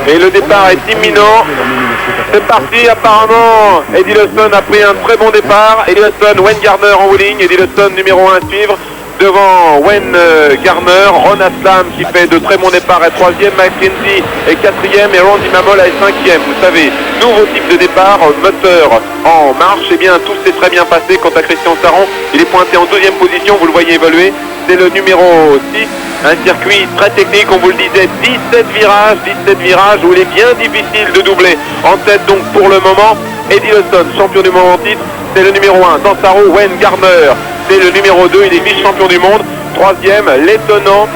Et le départ est imminent. C'est parti, apparemment Eddie Lawson a pris un très bon départ. Eddie Lawson, Wayne Gardner en haut ligne. Eddie Lawson numéro 1 à suivre. Devant Wayne Gardner, Ron Aslam qui fait de très bons départs est 3e, McKenzie est 4e et Randy Mamola est 5e. Vous savez, nouveau type de départ, moteur en marche, et bien tout s'est très bien passé. Quant à Christian Saron, il est pointé en 12e position, vous le voyez évoluer, c'est le numéro 6, un circuit très technique, on vous le disait, 17 virages où il est bien difficile de doubler. En tête donc pour le moment, Eddie Lawson, champion du monde en titre, c'est le numéro 1, dans sa roue, Wayne Gardner. C'est le numéro 2, il est vice-champion du monde. 3e, l'étonnant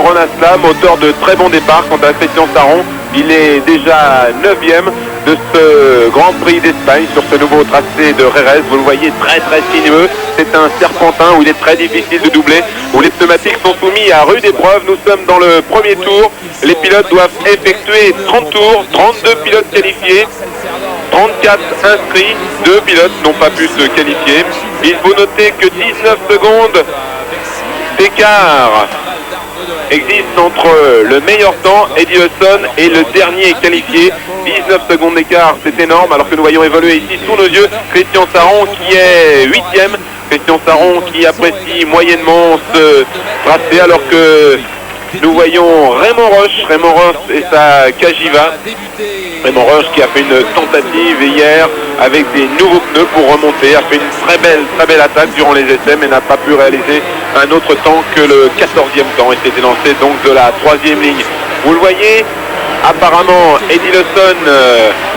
Ron Aslam, auteur de très bons départs. Quant à Christian Saron, il est déjà 9e de ce Grand Prix d'Espagne sur ce nouveau tracé de Jerez. Vous le voyez, très sinueux. C'est un serpentin où il est très difficile de doubler, où les pneumatiques sont soumis à rude épreuve. Nous sommes dans le premier tour. Les pilotes doivent effectuer 30 tours, 32 pilotes qualifiés. 34 inscrits, 2 pilotes n'ont pas pu se qualifier. Il faut noter que 19 secondes d'écart existe entre le meilleur temps, Eddie Lawson, et le dernier qualifié. 19 secondes d'écart, c'est énorme, alors que nous voyons évoluer ici sous nos yeux Christian Saron qui est 8e. Christian Saron qui apprécie moyennement ce tracé, alors que nous voyons Raymond Roche et sa Cagiva. Raymond Roche qui a fait une tentative hier avec des nouveaux pneus pour remonter, a fait une très belle attaque durant les essais, mais n'a pas pu réaliser un autre temps que le 14e temps. Il s'était lancé donc de la 3e ligne. Vous le voyez, apparemment Eddie Lawson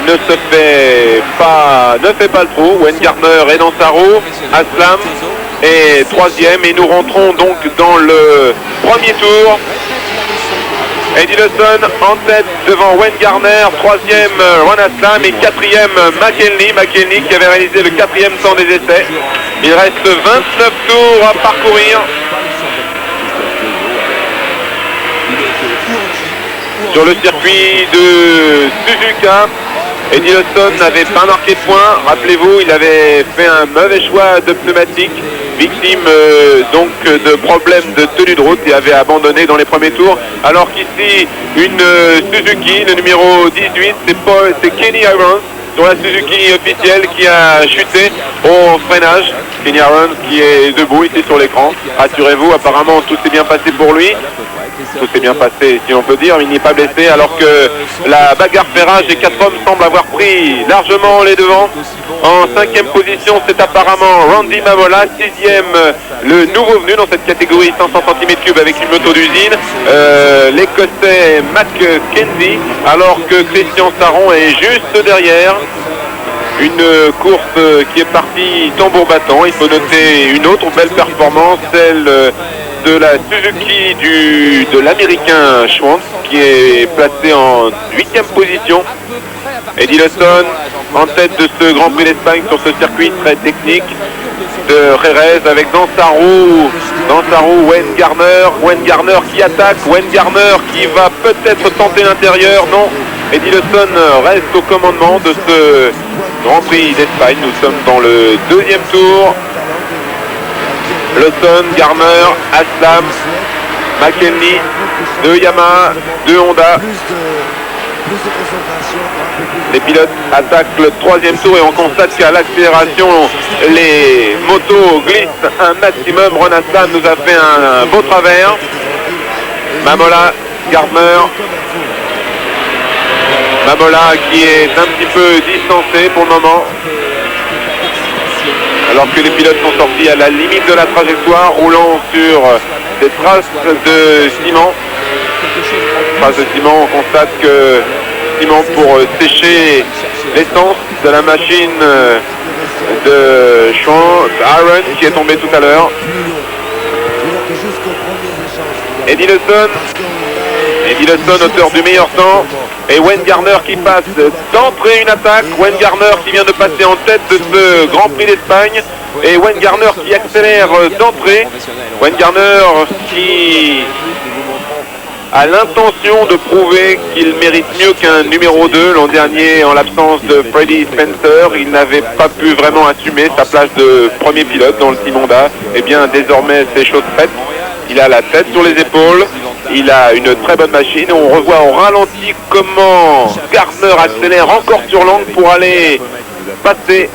ne fait pas le trou. Wayne Gardner est dans sa roue, Aslam est 3e et nous rentrons donc dans le premier tour. Eddie Lawson en tête devant Wayne Gardner, 3e Ron Aslam et 4e McKinley qui avait réalisé le 4e temps des essais. Il reste 29 tours à parcourir. Sur le circuit de Suzuka, Eddie Lawson n'avait pas marqué de points. Rappelez-vous, il avait fait un mauvais choix de pneumatique, victime donc de problèmes de tenue de route et avait abandonné dans les premiers tours. Alors qu'ici, une Suzuki, le numéro 18, c'est Kenny Irons sur la Suzuki officielle qui a chuté au freinage. Kenny Irons qui est debout ici sur l'écran. Rassurez-vous, apparemment tout s'est bien passé pour lui. Tout s'est bien passé, si on peut dire, mais il n'est pas blessé, alors que la bagarre fait rage et 4 hommes semblent avoir pris largement les devants. En 5e position, c'est apparemment Randy Mamola. 6e, le nouveau venu dans cette catégorie 500 cm3 avec une moto d'usine, l'Écossais McKenzie, alors que Christian Saron est juste derrière. Une course qui est partie tambour battant. Il faut noter une autre belle performance, celle de la Suzuki de l'américain Schwantz qui est placé en 8e position. Eddie Lawson en tête de ce Grand Prix d'Espagne sur ce circuit très technique de Jerez avec dans sa roue Wayne Gardner qui attaque, Wayne Gardner qui va peut-être tenter l'intérieur, non, Eddie Lawson reste au commandement de ce Grand Prix d'Espagne. Nous sommes dans le 2e tour. Lawson, Gardner, Aslam, McKinley, 2 Yamaha, 2 Honda. Les pilotes attaquent le 3e tour et on constate qu'à l'accélération, les motos glissent un maximum. Ron Aslam nous a fait un beau travers. Mamola, Gardner. Mamola qui est un petit peu distancé pour le moment, alors que les pilotes sont sortis à la limite de la trajectoire, roulant sur des traces de ciment. On constate que ciment pour sécher l'essence de la machine de Iron qui est tombée tout à l'heure. Eddie Lawson, auteur du meilleur temps, et Wayne Gardner qui passe d'entrée une attaque. Wayne Gardner qui vient de passer en tête de ce Grand Prix d'Espagne, et Wayne Gardner qui accélère d'entrée. Wayne Gardner qui a l'intention de prouver qu'il mérite mieux qu'un numéro 2. L'an dernier, en l'absence de Freddie Spencer, il n'avait pas pu vraiment assumer sa place de premier pilote dans le team Honda. Et bien désormais c'est chose faite. Il a la tête sur les épaules, Il a une très bonne machine. On revoit au ralenti comment Gardner accélère encore sur l'angle pour aller passer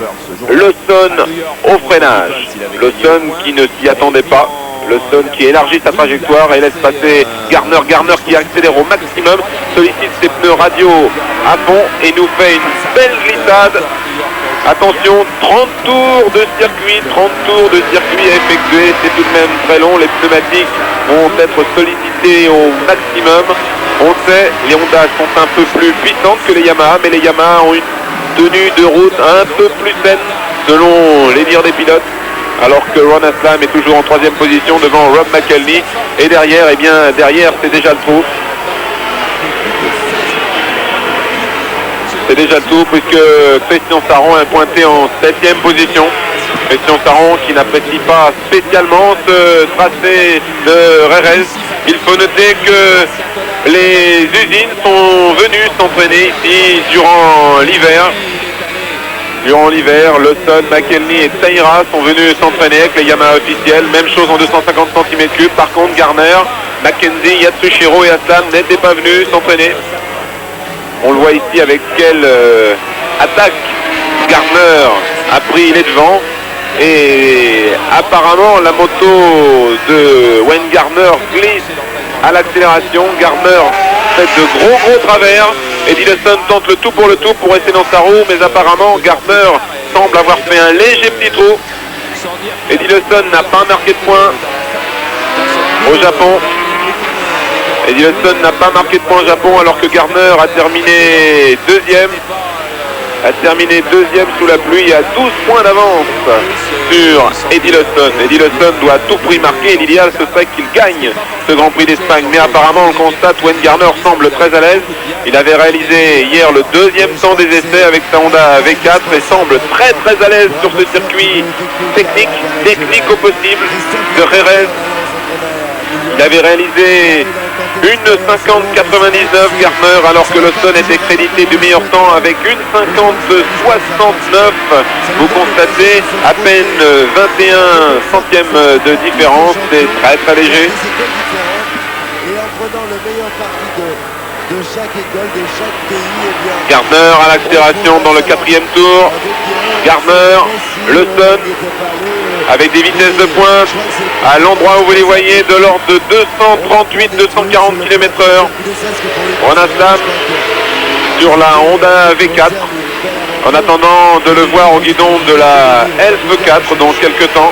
Lawson au freinage. Lawson qui ne s'y attendait pas. Lawson qui élargit sa trajectoire et laisse passer Gardner. Gardner qui accélère au maximum, sollicite ses pneus radio à fond et nous fait une belle glissade. Attention, 30 tours de circuit à effectuer, c'est tout de même très long. Les pneumatiques vont être sollicités au maximum. On sait, les Honda sont un peu plus puissantes que les Yamaha, mais les Yamaha ont une tenue de route un peu plus saine selon les dires des pilotes. Alors que Ron Aslam est toujours en 3e position devant Rob McElhenney. Et derrière, eh bien, derrière, c'est déjà le trou. C'est déjà le tout puisque Christian Saron est pointé en 7e position. Christian Saron qui n'apprécie pas spécialement ce tracé de Rérez. Il faut noter que les usines sont venues s'entraîner ici durant l'hiver. Durant l'hiver, Lawson, McElhenney et Taira sont venus s'entraîner avec les Yamaha officiels. Même chose en 250 cm3. Par contre, Garner, Mackenzie, Yatsushiro et Aslam n'étaient pas venus s'entraîner. On le voit ici avec quelle attaque Gardner a pris les devants. Et apparemment la moto de Wayne Gardner glisse à l'accélération. Gardner fait de gros travers. Eddie Lawson tente le tout pour rester dans sa roue, mais apparemment Gardner semble avoir fait un léger petit trou. Eddie Lawson n'a pas marqué de points au Japon. Eddie Lawson n'a pas marqué de points au Japon alors que Gardner a terminé deuxième. Sous la pluie à 12 points d'avance sur Eddie Lawson. Eddie Lawson doit à tout prix marquer et l'idéal ce serait qu'il gagne ce Grand Prix d'Espagne. Mais apparemment on le constate, Wayne Gardner semble très à l'aise. Il avait réalisé hier le 2e temps des essais avec sa Honda V4 et semble très à l'aise sur ce circuit technique au possible de Jerez. Il avait réalisé une 50-99 Gardner alors que Lawson était crédité du meilleur temps avec une 50-69. Vous constatez à peine 21 centièmes de différence, c'est très léger. Et en prenant le meilleur parti de chaque école, de chaque pays, Gardner à l'accélération dans le 4e tour. Gardner, Lawson avec des vitesses de pointe à l'endroit où vous les voyez de l'ordre de 238-240 km/h. Ron Aslam sur la Honda V4 en attendant de le voir au guidon de la Elf 4 dans quelques temps.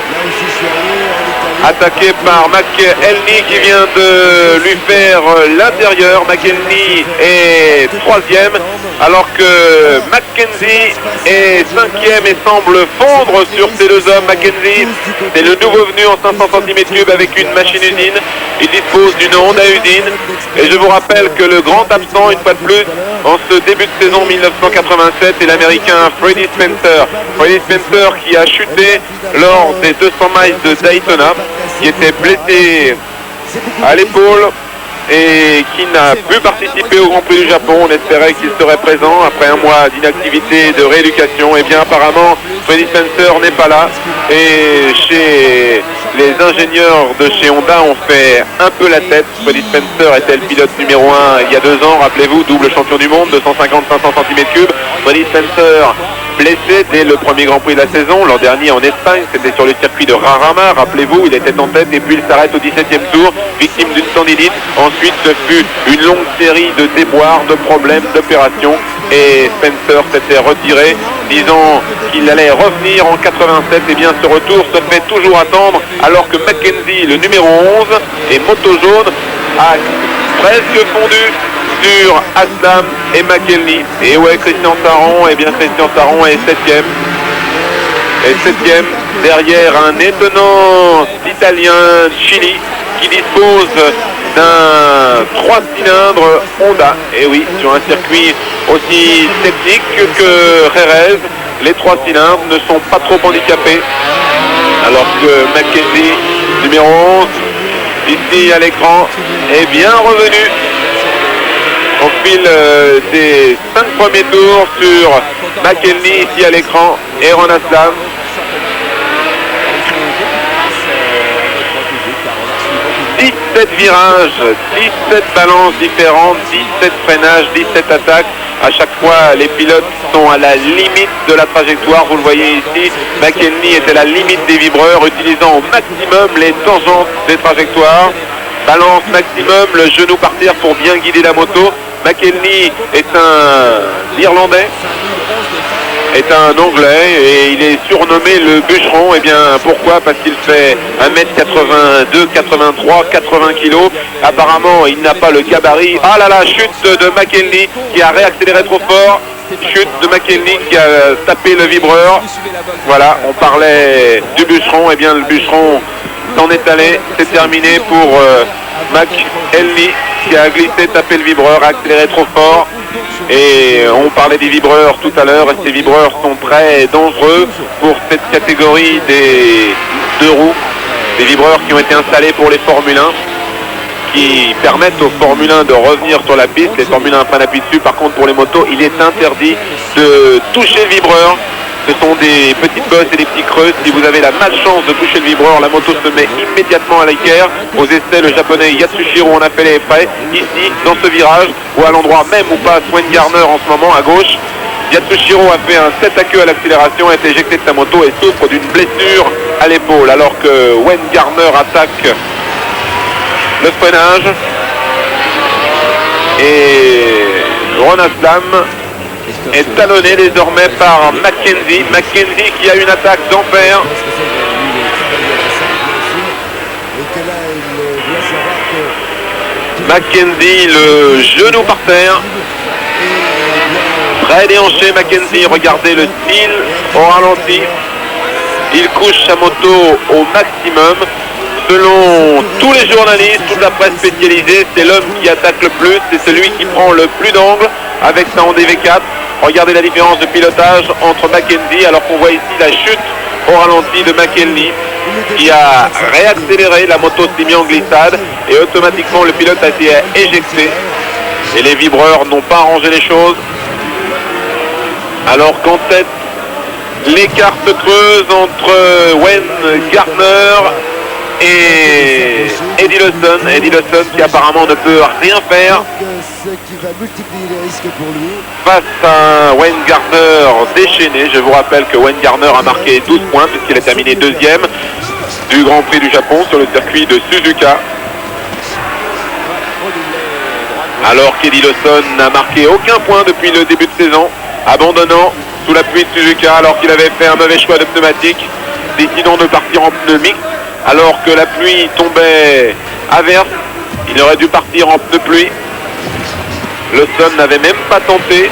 Attaqué par McElhenney qui vient de lui faire l'intérieur. McElhenney est 3e alors que Mackenzie est 5e et semble fondre sur ces deux hommes. Mackenzie, c'est le nouveau venu en 500 cm3 avec une machine usine. Il dispose d'une Honda usine et je vous rappelle que le grand absent une fois de plus en ce début de saison 1987 est l'américain Freddie Spencer. Freddie Spencer qui a chuté lors des 200 miles de Daytona, qui était blessé à l'épaule et qui n'a pu participer au Grand Prix du Japon. On espérait qu'il serait présent après un mois d'inactivité et de rééducation. Et bien apparemment Freddie Spencer n'est pas là et chez les ingénieurs de chez Honda on fait un peu la tête. Freddie Spencer était le pilote numéro 1 il y a 2 ans, rappelez-vous, double champion du monde, 250-500 cm3. Freddie Spencer blessé dès le premier Grand Prix de la saison. L'an dernier en Espagne, c'était sur le circuit de Jarama, rappelez-vous, il était en tête et puis il s'arrête au 17e tour, victime d'une tendinite. Ensuite, ce fut une longue série de déboires, de problèmes, d'opérations et Spencer s'était retiré, disant qu'il allait revenir en 87. Et bien ce retour se fait toujours attendre alors que Mackenzie, le numéro 11 et moto jaune, a presque fondu sur Aslam et McElhenney. Et ouais, Christian Saron, et bien Christian Saron est 7e. Et 7e derrière un étonnant Italien Chili qui dispose d'un 3 cylindres Honda. Et oui, sur un circuit aussi technique que Jerez, les 3 cylindres ne sont pas trop handicapés. Alors que Mackenzie, numéro 11, ici à l'écran, est bien revenu au fil des 5 premiers tours sur McElhenney ici à l'écran et Ron Aslam. 17 virages, 17 balances différentes, 17 freinages, 17 attaques. À chaque fois, les pilotes sont à la limite de la trajectoire. Vous le voyez ici, McElney était à la limite des vibreurs, utilisant au maximum les tangentes des trajectoires. Balance maximum, le genou par terre pour bien guider la moto. McElney est un Irlandais, est un Anglais et il est surnommé le bûcheron. Et bien pourquoi? Parce qu'il fait 1m82, 83, 80 kg. Apparemment il n'a pas le gabarit. Ah là là, chute de McElney qui a réaccéléré trop fort. Chute de McElney qui a tapé le vibreur. Voilà, on parlait du bûcheron. Et bien le bûcheron s'en est allé. C'est terminé pour McElney qui a glissé, tapé le vibreur, a accéléré trop fort. Et on parlait des vibreurs tout à l'heure, et ces vibreurs sont très dangereux pour cette catégorie des deux roues. Des vibreurs qui ont été installés pour les Formule 1, qui permettent aux Formule 1 de revenir sur la piste. Les Formule 1 prennent appui dessus. Par contre, pour les motos, il est interdit de toucher le vibreur. Ce sont des petites bosses et des petits creux. Si vous avez la malchance de toucher le vibreur, la moto se met immédiatement à l'équerre. Aux essais, le japonais Yatsushiro en a fait les frais. Ici, dans ce virage, ou à l'endroit même où passe Wayne Gardner en ce moment, à gauche. Yatsushiro a fait un 7 à queue à l'accélération, a été éjecté de sa moto et souffre d'une blessure à l'épaule. Alors que Wayne Gardner attaque le freinage. Et Ron Aslam est talonné désormais par McKenzie. McKenzie qui a une attaque d'enfer. McKenzie, le genou par terre. Très déhanché McKenzie, regardez le style au ralenti. Il couche sa moto au maximum. Selon tous les journalistes, toute la presse spécialisée, c'est l'homme qui attaque le plus, c'est celui qui prend le plus d'angles avec sa Honda V4. Regardez la différence de pilotage entre McKenzie, alors qu'on voit ici la chute au ralenti de McElney qui a réaccéléré, la moto s'est mise en glissade et automatiquement le pilote a été éjecté. Et les vibreurs n'ont pas arrangé les choses. Alors qu'en tête, l'écart se creuse entre Wayne Gardner et Eddie Lawson. Eddie Lawson qui apparemment ne peut rien faire face à Wayne Gardner déchaîné. Je vous rappelle que Wayne Gardner a marqué 12 points puisqu'il a terminé deuxième du Grand Prix du Japon sur le circuit de Suzuka. Alors qu'Eddie Lawson n'a marqué aucun point depuis le début de saison, abandonnant sous la pluie de Suzuka alors qu'il avait fait un mauvais choix de pneumatique, décidant de partir en pneu mixte. Alors que la pluie tombait averse, il aurait dû partir en pneu pluie. Lawson n'avait même pas tenté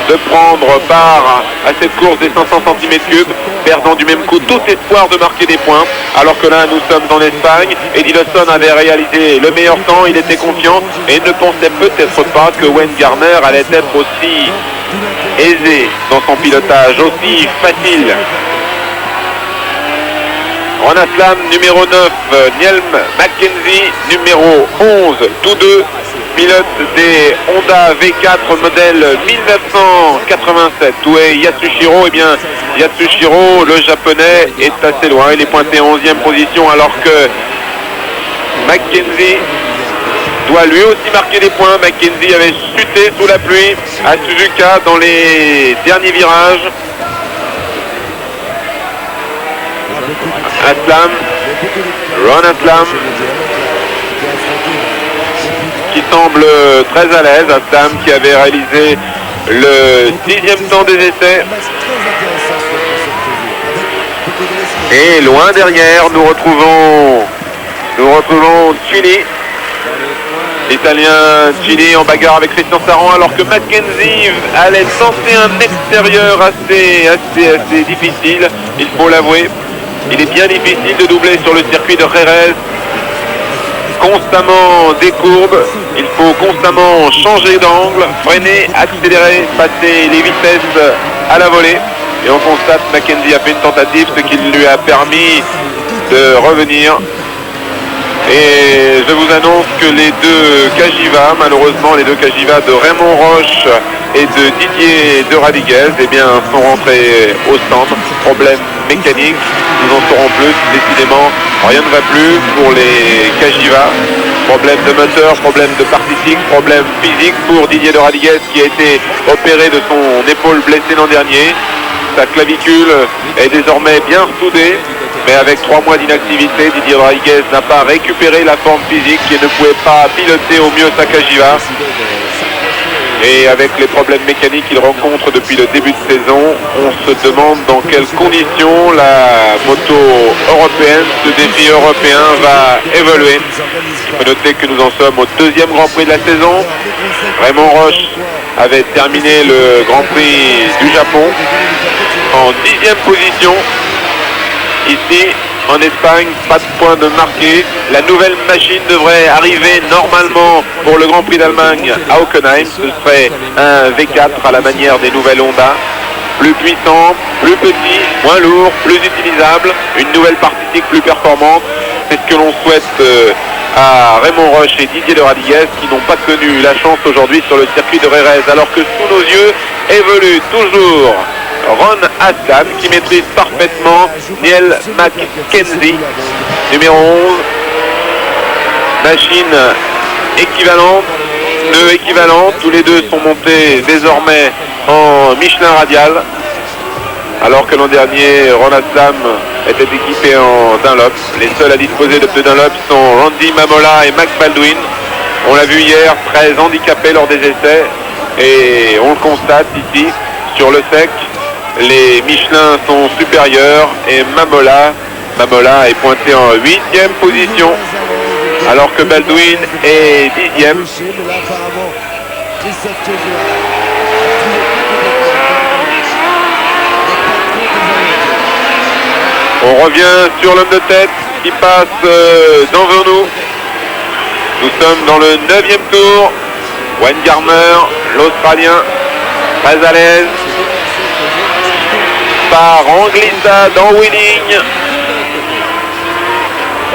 de prendre part à cette course des 500 cm3, perdant du même coup tout espoir de marquer des points. Alors que là, nous sommes en Espagne. Eddie Lawson avait réalisé le meilleur temps, il était confiant et ne pensait peut-être pas que Wayne Gardner allait être aussi aisé dans son pilotage, aussi facile. Ron Aslam, numéro 9, Niel McKenzie, numéro 11, tous deux pilotes des Honda V4 modèle 1987. Où est Yatsushiro? Eh bien, Yatsushiro, le japonais, est assez loin. Il est pointé en 11e position alors que McKenzie doit lui aussi marquer des points. McKenzie avait chuté sous la pluie à Suzuka dans les derniers virages. Aslam, Ron Aslam, qui semble très à l'aise. Aslam qui avait réalisé le 6e temps des essais. Et loin derrière, nous retrouvons Chili. L'Italien Chili en bagarre avec Christian Saran, alors que McKenzie allait tenter un extérieur assez difficile, il faut l'avouer. Il est bien difficile de doubler sur le circuit de Jerez. Constamment des courbes, il faut constamment changer d'angle, freiner, accélérer, passer les vitesses à la volée. Et on constate que McKenzie a fait une tentative, ce qui lui a permis de revenir. Et je vous annonce que les deux Cagiva, malheureusement les deux Cagiva de Raymond Roche et de Didier de Radiguez, eh bien, sont rentrés au stand. Problème mécanique. Nous en saurons plus. Décidément, rien ne va plus pour les Cagiva. Problème de moteur, problème de partie cycle, problème physique pour Didier de Radiguez qui a été opéré de son épaule blessée l'an dernier. Sa clavicule est désormais bien soudée, mais avec 3 mois d'inactivité, Didier Rodriguez n'a pas récupéré la forme physique et ne pouvait pas piloter au mieux sa Cagiva. Et avec les problèmes mécaniques qu'il rencontre depuis le début de saison, on se demande dans quelles conditions la moto européenne, ce défi européen va évoluer. Il faut noter que nous en sommes au 2e Grand Prix de la saison. Raymond Roche avait terminé le Grand Prix du Japon en 10e position. Ici, en Espagne, pas de point de marqué. La nouvelle machine devrait arriver normalement pour le Grand Prix d'Allemagne à Hockenheim. Ce serait un V4 à la manière des nouvelles Honda. Plus puissant, plus petit, moins lourd, plus utilisable. Une nouvelle partie cycle plus performante. C'est ce que l'on souhaite à Raymond Roche et Didier de Radiguez qui n'ont pas connu la chance aujourd'hui sur le circuit de Jerez. Alors que sous nos yeux évolue toujours Ron Aslan qui maîtrise parfaitement Neil McKenzie, numéro 11. Machine équivalente, pneus équivalents, tous les deux sont montés désormais en Michelin radial. Alors que l'an dernier, Ron Aslan était équipé en Dunlop. Les seuls à disposer de pneus Dunlop sont Randy Mamola et Max Baldwin. On l'a vu hier, très handicapé lors des essais. Et on le constate ici, sur le sec. Les Michelin sont supérieurs et Mamola est pointé en 8e position alors que Baldwin est 10e. On revient sur l'homme de tête qui passe devant nous. Nous sommes dans le 9e tour. Wayne Gardner, l'Australien, très à l'aise. Part en glissade, en wheeling.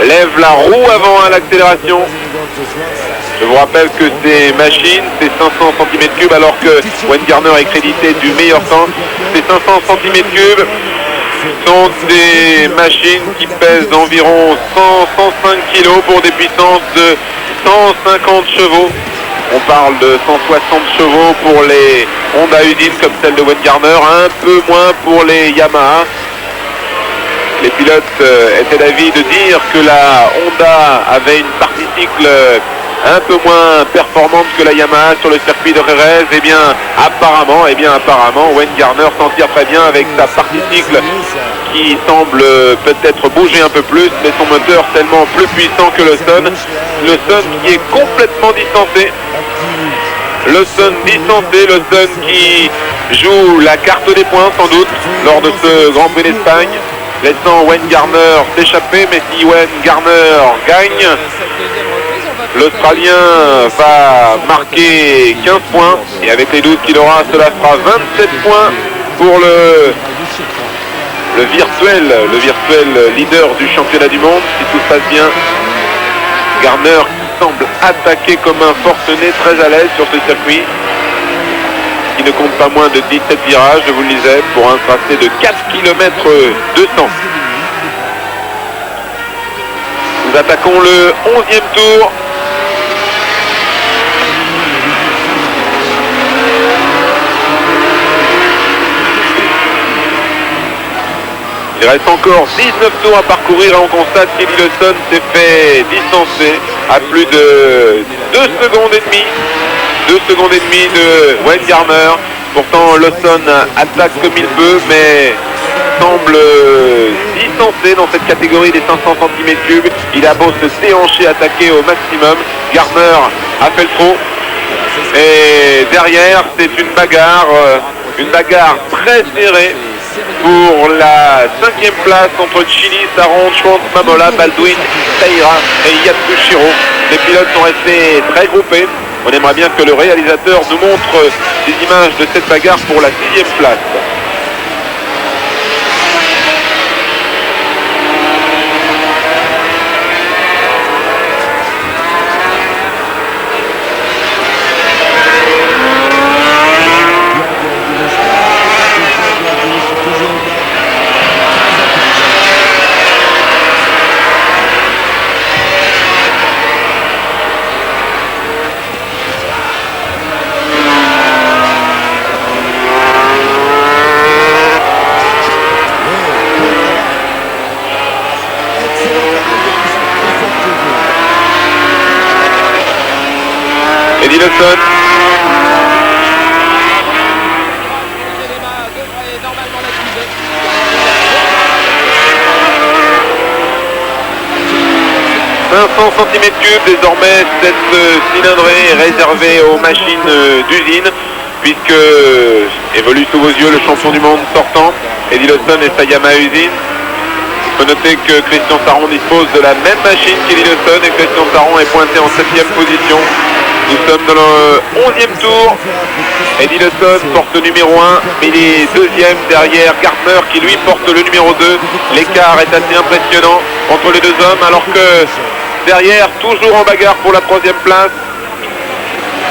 Lève la roue avant à l'accélération. Je vous rappelle que ces machines, c'est 500 cm3 alors que Wayne Gardner est crédité du meilleur temps. Ces 500 cm3 sont des machines qui pèsent environ 100-105 kg pour des puissances de 150 chevaux. On parle de 160 chevaux pour les Honda usines comme celle de Wayne Gardner, un peu moins pour les Yamaha. Les pilotes étaient d'avis de dire que la Honda avait une partie cycle un peu moins performante que la Yamaha sur le circuit de Jerez. Et bien apparemment, Wayne Gardner s'en tire très bien avec sa partie cycle qui semble peut-être bouger un peu plus, mais son moteur tellement plus puissant que le Sun qui est complètement distancé. Le Sun distancé, le Sun qui joue la carte des points sans doute lors de ce Grand Prix d'Espagne, laissant Wayne Gardner s'échapper. Mais si Wayne Gardner gagne, l'Australien va marquer 15 points et avec les 12 qu'il aura, cela fera 27 points pour le virtuel leader du championnat du monde si tout se passe bien. Gardner qui semble attaquer comme un forcené, très à l'aise sur ce circuit qui ne compte pas moins de 17 virages, je vous le disais, pour un tracé de 4 km 200. Nous attaquons le 11e tour. Il reste encore 19 tours à parcourir et on constate qu'Eddie Lawson s'est fait distancer à plus de 2 secondes et demie. 2 secondes et demie de Wayne Gardner. Pourtant Lawson attaque comme il peut mais semble distancé dans cette catégorie des 500 cm3. Il a beau se déhancher, attaquer au maximum. Gardner a fait le trou. Et derrière c'est une bagarre très serrée pour la 5e place entre Chili, Saron, Schwantz, Mamola, Baldwin, Taira et Yatsushiro. Les pilotes sont restés très groupés. On aimerait bien que le réalisateur nous montre des images de cette bagarre pour la 6e place. Lawson. cm3 désormais, cette cylindrée est réservée aux machines d'usine, puisque évolue sous vos yeux le champion du monde sortant, Eddie Lawson et sa Yamaha usine. Il faut noter que Christian Saron dispose de la même machine qu'Eddie Lawson et Christian Saron est pointé en 7e position. Nous sommes dans le 11e tour. Eddie Lawson porte le numéro 1, mais il est deuxième derrière Gardner qui lui porte le numéro 2. L'écart est assez impressionnant entre les deux hommes, alors que derrière, toujours en bagarre pour la 3e place,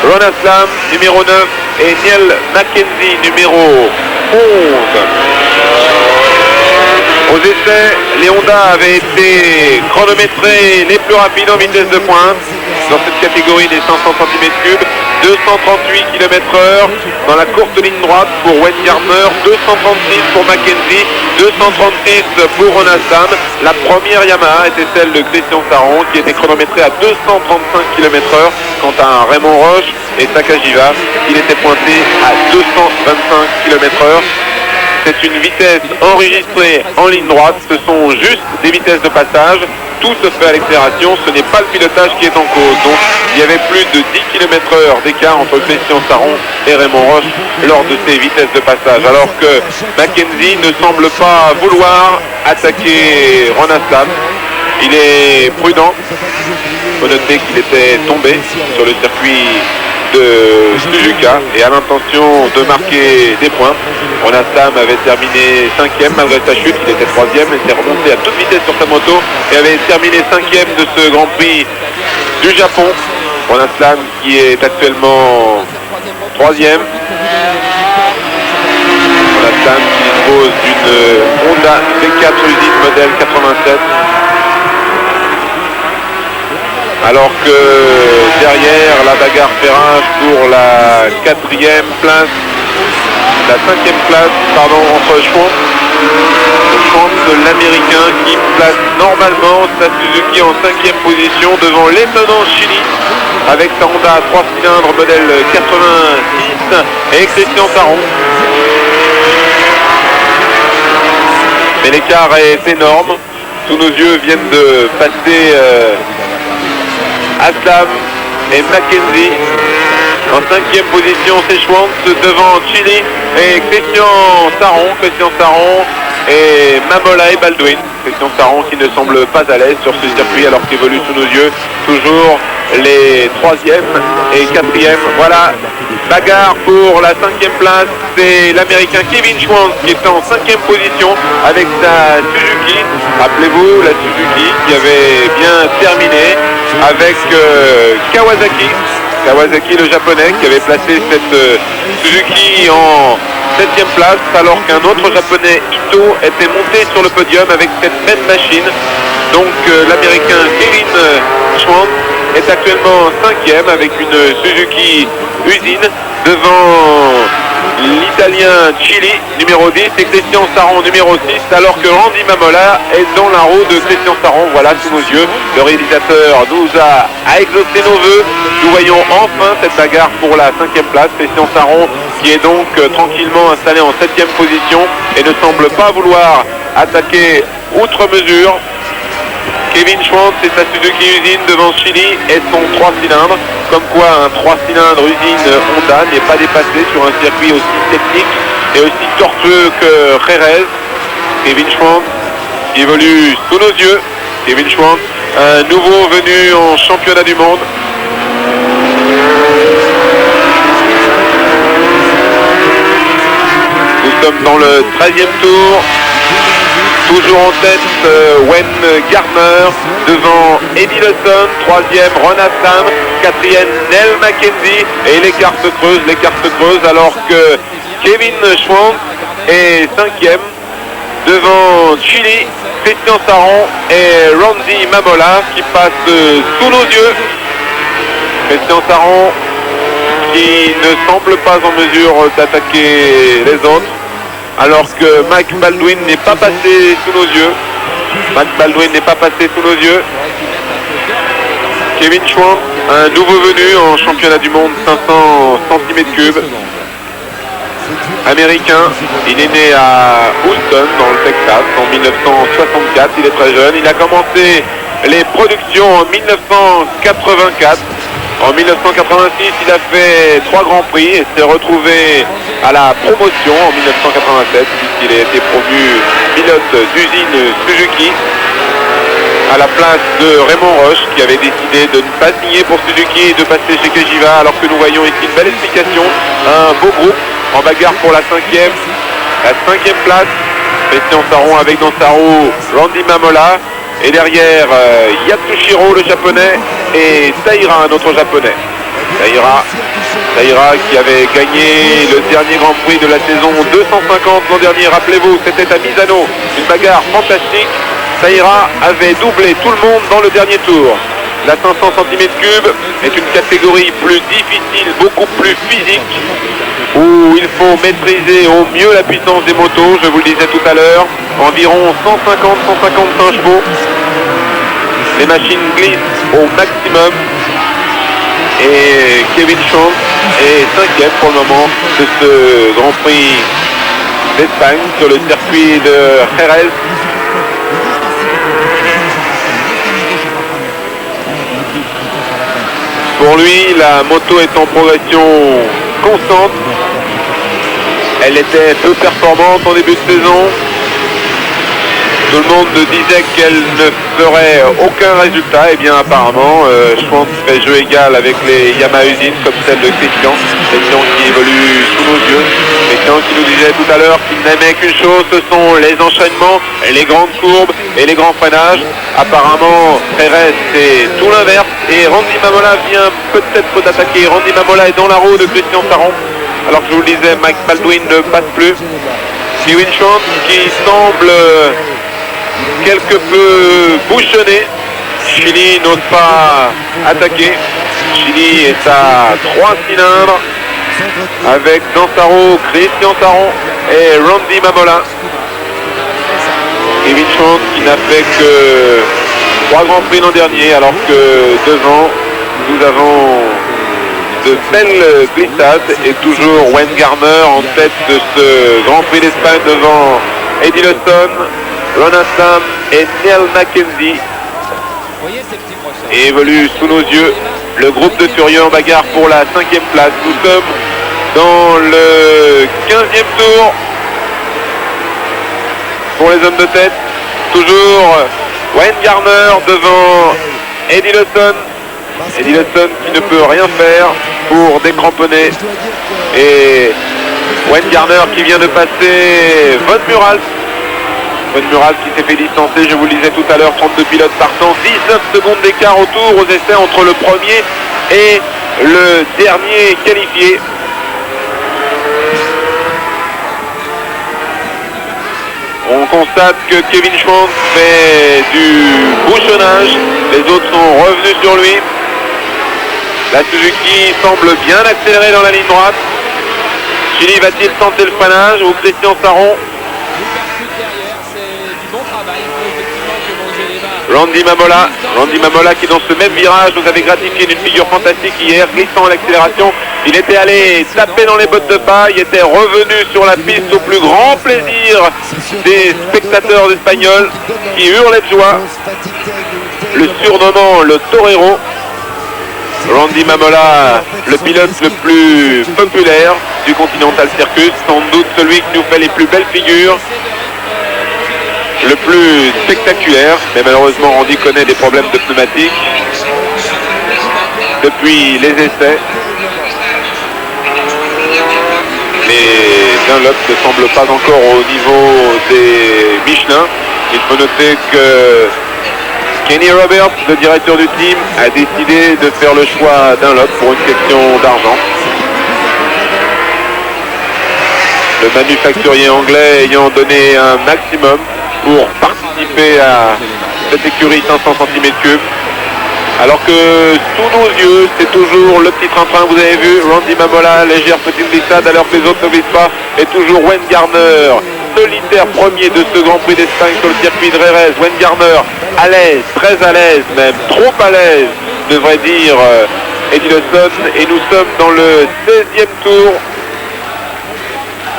Ron Aslam, numéro 9, et Neil Mackenzie, numéro 11. Aux essais, les Honda avaient été chronométrés les plus rapides en vitesse de pointe dans cette catégorie des 500 cm3, 238 km/h dans la courte ligne droite pour Wayne Gardner, 236 pour Mackenzie, 236 pour Ron Aslam. La première Yamaha était celle de Christian Saron qui était chronométrée à 235 km/h, quant à Raymond Roche et Sakajiva, il était pointé à 225 km/h. C'est une vitesse enregistrée en ligne droite, ce sont juste des vitesses de passage, tout se fait à l'accélération, ce n'est pas le pilotage qui est en cause. Donc il y avait plus de 10 km/h d'écart entre Christian Saron et Raymond Roche lors de ces vitesses de passage, alors que Mackenzie ne semble pas vouloir attaquer Ron Aslam. Il est prudent, il faut noter qu'il était tombé sur le circuit de Suzuka et a l'intention de marquer des points. Ron Aslam avait terminé 5e malgré sa chute, il était 3e, il s'est remonté à toute vitesse sur sa moto et avait terminé 5e de ce Grand Prix du Japon. Ron Aslam qui est actuellement 3e. Ron Aslam qui dispose d'une Honda V4 usine modèle 87. Alors que derrière la bagarre fait rage pour la 4e place, la 5e place, pardon, entre Schwantz, l'américain qui place normalement sa Suzuki en 5e position devant l'étonnant Chili avec sa Honda à 3 cylindres modèle 86 et Christian Saron. Mais l'écart est énorme, sous nos yeux viennent de passer Aslam et Mackenzie. En 5e position, c'est Schwantz devant Chili et Christian Saron et Mamola et Baldwin. Christian Saron qui ne semble pas à l'aise sur ce circuit alors qu'évolue sous nos yeux toujours les 3e et 4e. Voilà, bagarre pour la 5e place, c'est l'américain Kevin Schwantz qui est en 5e position avec sa Suzuki. Rappelez-vous la Suzuki qui avait bien terminé avec Kawasaki le japonais qui avait placé cette Suzuki en 7e place alors qu'un autre japonais Ito était monté sur le podium avec cette même machine. Donc l'américain Kevin Schwantz est actuellement 5e avec une Suzuki usine devant l'italien Chili numéro 10 et Christian Saron numéro 6, alors que Randy Mamola est dans la roue de Christian Saron. Voilà sous nos yeux, le réalisateur nous a exaucé nos voeux. Nous voyons enfin cette bagarre pour la 5e place. Christian Saron qui est donc tranquillement installé en 7e position et ne semble pas vouloir attaquer outre mesure. Kevin Schwantz et sa Suzuki usine devant Chili et son 3 cylindres. Comme quoi un 3 cylindres usine Honda n'est pas dépassé sur un circuit aussi technique et aussi tortueux que Jerez. Kevin Schwantz qui évolue sous nos yeux. Kevin Schwantz, un nouveau venu en championnat du monde. Nous sommes dans le 13e tour. Toujours en tête Wayne Gardner, devant Eddie Lawson, 3e Ron Aslam, 4e Neil Mackenzie et l'écart se creuse alors que Kevin Schwantz est 5e devant Chili, Christian Saron et Randy Mamola qui passe sous nos yeux. Christian Saron qui ne semble pas en mesure d'attaquer les autres, alors que Mike Baldwin n'est pas passé sous nos yeux. Kevin Schwantz, un nouveau venu en championnat du monde 500 cm3. Américain, il est né à Houston dans le Texas en 1964, il est très jeune, il a commencé les productions en 1984. En 1986, il a fait 3 grands prix et s'est retrouvé à la promotion en 1987 puisqu'il a été promu pilote d'usine Suzuki à la place de Raymond Roche qui avait décidé de ne pas signer pour Suzuki et de passer chez Kejiva, alors que nous voyons ici une belle explication, un beau groupe en bagarre pour la 5e place. Christian Saron avec dans sa roue Randy Mamola et derrière Yatsushiro le japonais et Taira, un autre japonais. Taira qui avait gagné le dernier Grand Prix de la saison 250 l'an dernier, rappelez-vous, c'était à Misano, une bagarre fantastique. Taira avait doublé tout le monde dans le dernier tour. La 500 cm3 est une catégorie plus difficile, beaucoup plus physique, où il faut maîtriser au mieux la puissance des motos, je vous le disais tout à l'heure, environ 150-155 chevaux. Les machines glissent au maximum et Kevin Schwantz est 5e pour le moment de ce Grand Prix d'Espagne sur le circuit de Jerez. Pour lui, la moto est en progression constante. Elle était peu performante en début de saison. Tout le monde disait qu'elle ne ferait aucun résultat. Et bien apparemment, Schwantz fait jeu égal avec les Yamaha usines comme celle de Christian qui évolue sous nos yeux. Christian qui nous disait tout à l'heure qu'il n'aimait qu'une chose, ce sont les enchaînements, les grandes courbes et les grands freinages. Apparemment, Perez c'est tout l'inverse et Randy Mamola vient peut-être d'attaquer. Randy Mamola est dans la roue de Christian Saron. Alors que je vous le disais, Mike Baldwin ne passe plus. Kevin Schwantz qui semble quelque peu bouchonné. Chili n'ose pas attaquer. Chili est à 3 cylindres avec dans sa roue Christian Saron et Randy Mamola. Kevin Schwantz qui n'a fait que 3 grands prix l'an dernier, alors que devant nous avons de belles glissades et toujours Wayne Garner en tête de ce Grand Prix d'Espagne devant Eddie Lawson, Ronan Sam et Neil Mackenzie. Et évolue sous nos yeux le groupe de furieux en bagarre pour la 5e place. Nous sommes dans le 15e tour pour les hommes de tête. Toujours Wayne Garner devant Eddie Lawson. Eddie Lawson qui ne peut rien faire pour décramponner. Et Wayne Garner qui vient de passer Von Murals. Von Murals qui s'est fait distancer, je vous le disais tout à l'heure, 32 pilotes partant, 19 secondes d'écart au tour aux essais entre le premier et le dernier qualifié. On constate que Kevin Schwantz fait du bouchonnage, les autres sont revenus sur lui. La Suzuki semble bien accélérer dans la ligne droite. Chili va-t-il tenter le freinage ou Christian Saron? Randy Mamola qui dans ce même virage nous avait gratifié d'une figure fantastique hier, glissant à l'accélération. Il était allé taper dans les bottes de paille, il était revenu sur la piste au plus grand plaisir des spectateurs espagnols qui hurlaient de joie, le surnommant le Torero. Randy Mamola, le pilote le plus populaire du Continental Circus, sans doute celui qui nous fait les plus belles figures, le plus spectaculaire, mais malheureusement Randy connaît des problèmes de pneumatiques depuis les essais. Les Dunlop ne semblent pas encore au niveau des Michelin. Il faut noter que Kenny Roberts, le directeur du team, a décidé de faire le choix Dunlop pour une question d'argent. Le manufacturier anglais ayant donné un maximum pour participer à cette écurie 500 cm3. Alors que sous nos yeux, c'est toujours le petit train-train, vous avez vu, Randy Mamola, légère petite glissade alors que les autres ne glissent pas, et toujours Wayne Garner, solitaire premier de ce Grand Prix d'Espagne sur le circuit de Jerez. Wayne Garner, à l'aise, très à l'aise même, trop à l'aise devrait dire Eddie Lawson, et nous sommes dans le 16e tour.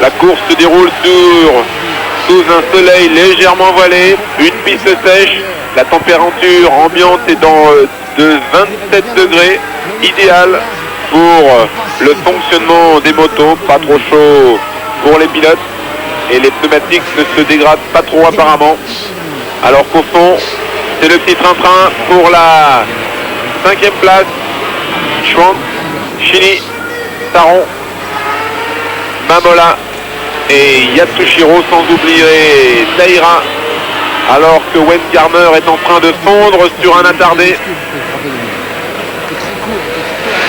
La course se déroule sous un soleil légèrement voilé, une piste sèche, la température ambiante est de 27 degrés, idéal pour le fonctionnement des motos, pas trop chaud pour les pilotes, et les pneumatiques ne se dégradent pas trop apparemment, alors qu'au fond, c'est le petit train-train pour la 5e place. Schwantz, Chili, Saron, Mamola et Yatsushiro, sans oublier Taira, alors que Wayne Garner est en train de fondre sur un attardé.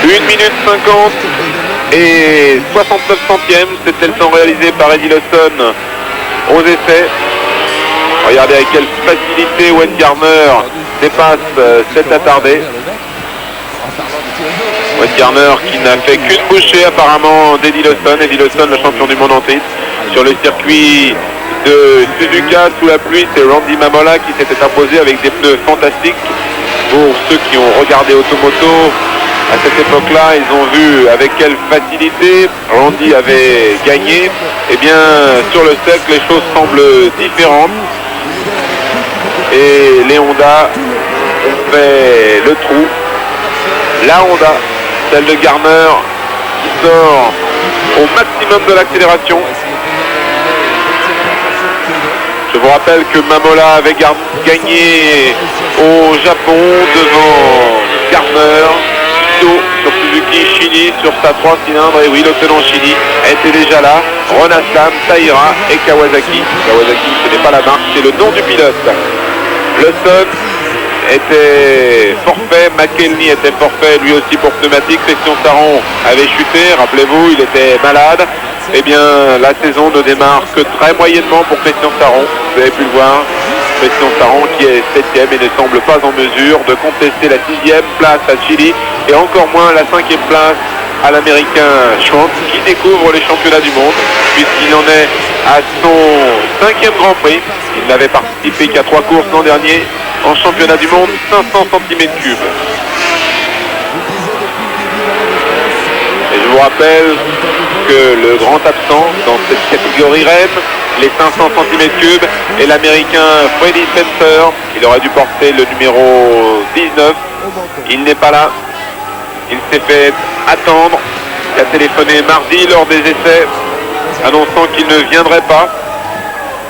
1 minute 50 et 69 centièmes, c'était le temps réalisé par Eddie Lawson aux essais. Regardez avec quelle facilité Wayne Garner dépasse cet attardé. Wayne Garner qui n'a fait qu'une bouchée apparemment d'Eddie Lawson. Eddie Lawson, le champion du monde en titre. Sur le circuit de Suzuka sous la pluie, c'est Randy Mamola qui s'était imposé avec des pneus fantastiques. Pour ceux qui ont regardé Automoto, à cette époque-là, ils ont vu avec quelle facilité Randy avait gagné. Eh bien, sur le sec, les choses semblent différentes. Et les Honda ont fait le trou. La Honda, celle de Garner, qui sort au maximum de l'accélération. Je vous rappelle que Mamola avait gagné au Japon devant Garner, Ito sur Suzuki, Chili sur sa 3 cylindres. Et oui, le tenant Chili était déjà là. Ronastam, Taira et Kawasaki. Kawasaki, ce n'est pas la marque, c'est le nom du pilote. Lawson était forfait, McElney était forfait lui aussi pour pneumatique. Christian Saron avait chuté, rappelez-vous, il était malade. Eh bien, la saison ne démarre que très moyennement pour Christian Saron. Vous avez pu le voir. Christian Saron qui est 7e et ne semble pas en mesure de contester la 6e place à Chili et encore moins la 5e place à l'américain Schwantz qui découvre les championnats du monde puisqu'il en est à son 5e Grand Prix. Il n'avait participé qu'à 3 courses l'an dernier en championnat du monde, 500 cm3. Et je vous rappelle que le grand absent dans cette catégorie REM, les 500 cm3, est l'américain Freddie Spencer. Il aurait dû porter le numéro 19. Il n'est pas là. Il s'est fait attendre. Il a téléphoné mardi lors des essais, annonçant qu'il ne viendrait pas.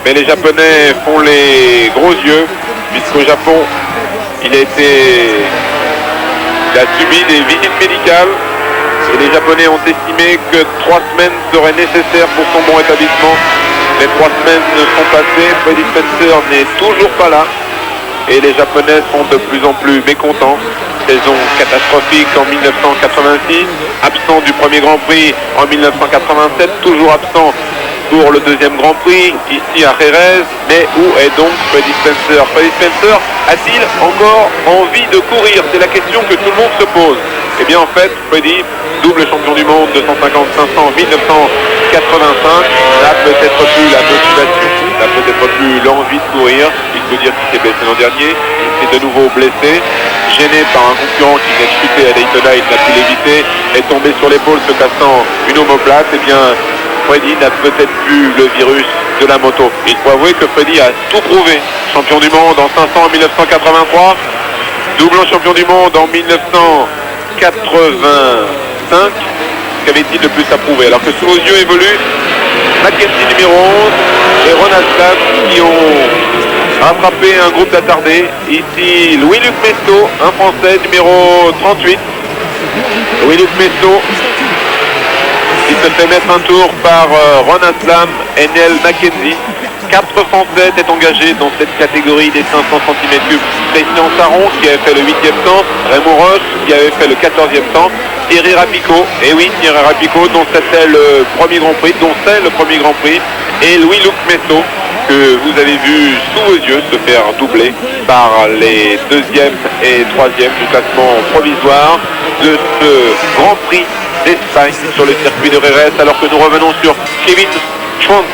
Mais les Japonais font les gros yeux, puisqu'au Japon, il a subi des visites médicales. Et les Japonais ont estimé que 3 semaines seraient nécessaires pour son bon établissement. Les 3 semaines sont passées, Freddie Spencer n'est toujours pas là. Et les Japonais sont de plus en plus mécontents. Saison catastrophique en 1986, absent du premier Grand Prix en 1987, toujours absent pour le deuxième Grand Prix, ici à Jerez. Mais où est donc Freddie Spencer? Freddie Spencer a-t-il encore envie de courir? C'est la question que tout le monde se pose. Eh bien en fait, Freddie, double champion du monde 250-500 en 1985, n'a peut-être plus la motivation, n'a peut-être plus l'envie de courir. Il faut dire qu'il s'est blessé l'an dernier, il s'est de nouveau blessé, gêné par un concurrent qui vient de chuter à Daytona, il n'a pu l'éviter, est tombé sur l'épaule se cassant une omoplate. Eh bien, Freddie n'a peut-être plus le virus de la moto. Il faut avouer que Freddie a tout prouvé. Champion du monde en 500 en 1983, double champion du monde en 1985. Qu'avait-il de plus à prouver? Alors que sous nos yeux évoluent Mackenzie numéro 11 et Ronastam qui ont rattrapé un groupe d'attardés. Ici Louis-Luc Mesto, un Français numéro 38. Louis-Luc Mesto qui se fait mettre un tour par Ronastam et Neil Mackenzie. 4 Français étaient engagés dans cette catégorie des 500 cm3. Christian Saron qui avait fait le 8e temps, Raymond Roche qui avait fait le 14e temps, Thierry Rapico, et oui, Thierry Rapico dont c'est le premier Grand Prix, et Louis-Luc Mesto que vous avez vu sous vos yeux se faire doubler par les 2e et 3e du classement provisoire de ce Grand Prix d'Espagne sur le circuit de Jerez, alors que nous revenons sur Kevin Schwantz,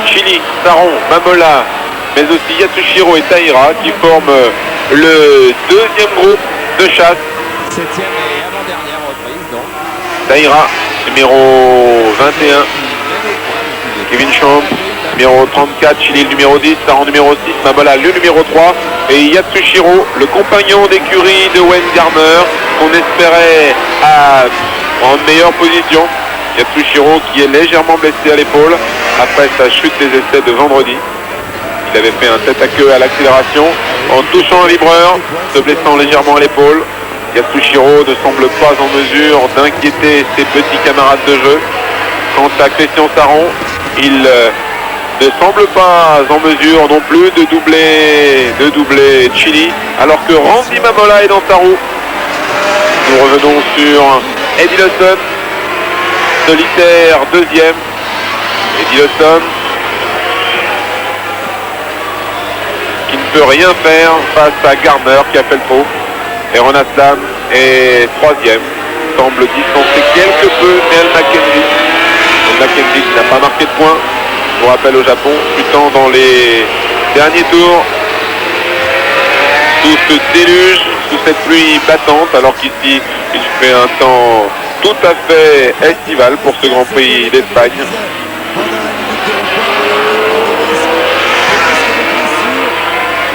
Chili, Saron, Mamola, mais aussi Yatsushiro et Taira qui forment le 2e groupe de chasse. 7e et avant-dernière reprise, donc. Daïra, numéro 21. Kevin Champ, numéro 34. Chili, le numéro 10. Saran, numéro 6. Mamola, le numéro 3. Et Yatsushiro, le compagnon d'écurie de Wayne Gardner, qu'on espérait en meilleure position. Yatsushiro qui est légèrement blessé à l'épaule après sa chute des essais de vendredi. Il avait fait un tête à queue à l'accélération en touchant un vibreur, se blessant légèrement à l'épaule. Yatsushiro ne semble pas en mesure d'inquiéter ses petits camarades de jeu. Quant à Christian Saron, il ne semble pas en mesure non plus de doubler Chili, alors que Randy Mamola est dans sa roue. Nous revenons sur Eddie Lawson, solitaire deuxième. Eddie Lawson qui ne peut rien faire face à Gardner qui a fait le trou. Et Ron Aslam est troisième, semble distancer quelque peu Neil Mackenzie. Mackenzie qui n'a pas marqué de points, je vous rappelle, au Japon, chutant dans les derniers tours sous ce déluge, sous cette pluie battante, alors qu'ici il fait un temps tout à fait estival pour ce Grand Prix d'Espagne.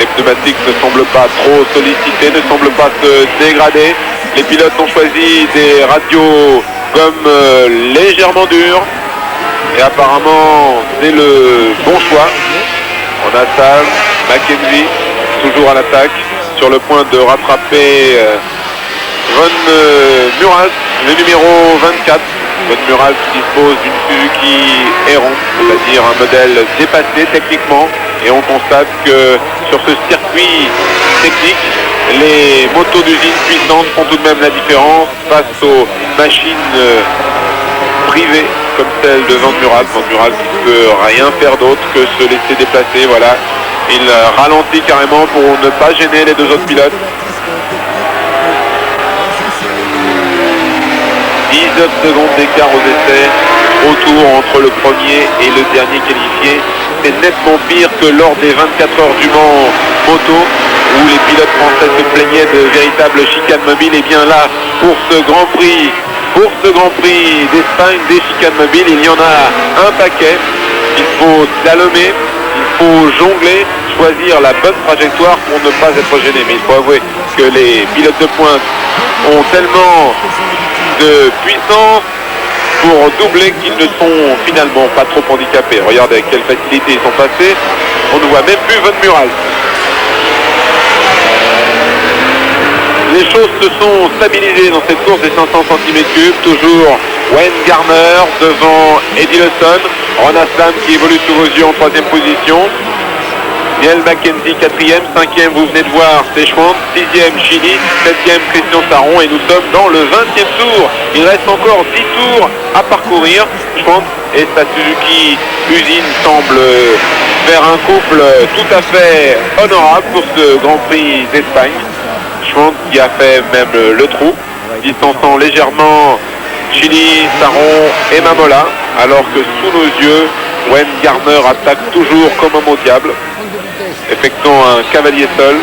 Les pneumatiques ne semblent pas trop sollicités, ne semblent pas se dégrader. Les pilotes ont choisi des radios gomme légèrement dures. Et apparemment, c'est le bon choix. On a Sam, Mackenzie, toujours à l'attaque, sur le point de rattraper Von Mural, le numéro 24. Von Mural qui dispose d'une Suzuki Héron, c'est-à-dire un modèle dépassé techniquement. Et on constate que sur ce circuit technique, les motos d'usine puissantes font tout de même la différence face aux machines privées comme celle de Van Mural. Van Mural qui ne peut rien faire d'autre que se laisser déplacer. Voilà, il ralentit carrément pour ne pas gêner les deux autres pilotes. 19 secondes d'écart aux essais, au tour entre le premier et le dernier qualifié. C'est nettement pire que lors des 24 heures du Mans moto, où les pilotes français se plaignaient de véritables chicanes mobiles. Et bien là, pour ce Grand Prix d'Espagne, des chicanes mobiles, il y en a un paquet. Il faut slalomer, il faut jongler, choisir la bonne trajectoire pour ne pas être gêné. Mais il faut avouer que les pilotes de pointe ont tellement de puissance pour doubler qu'ils ne sont finalement pas trop handicapés. Regardez avec quelle facilité ils sont passés. On ne voit même plus Von Mural. Les choses se sont stabilisées dans cette course des 500 cm3. Toujours Wayne Gardner devant Eddie Lawson. Ron Aslam qui évolue sous vos yeux en troisième position. Neil Mackenzie 4e, 5e vous venez de voir c'est Schwantz, 6e Chili, 7e Christian Saron et nous sommes dans le 20e tour. Il reste encore 10 tours à parcourir. Schwantz et sa Suzuki usine semblent faire un couple tout à fait honorable pour ce Grand Prix d'Espagne. Schwantz qui a fait même le trou, distançant légèrement Chili, Saron et Mamola, alors que sous nos yeux, Wayne Gardner attaque toujours comme un mot diable, effectuant un cavalier seul.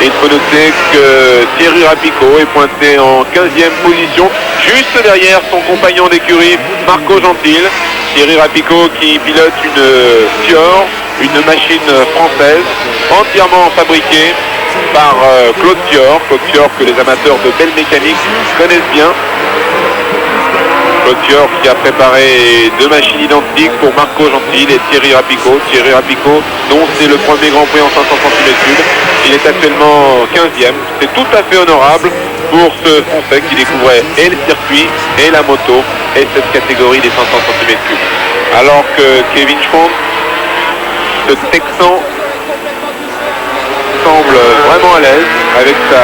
Et il faut noter que Thierry Rapico est pointé en 15e position, juste derrière son compagnon d'écurie Marco Gentil. Thierry Rapico qui pilote une Fior, une machine française, entièrement fabriquée par Claude Fior que les amateurs de belle mécanique connaissent bien. Claude Fior qui a préparé deux machines identiques pour Marco Gentil et Thierry Rapico. Thierry Rapico dont c'est le premier Grand Prix en 500 cm3. Il est actuellement 15e. C'est tout à fait honorable pour ce Français qui découvrait et le circuit et la moto et cette catégorie des 500 cm3. Alors que Kevin Schwantz, ce Texan, semble vraiment à l'aise avec sa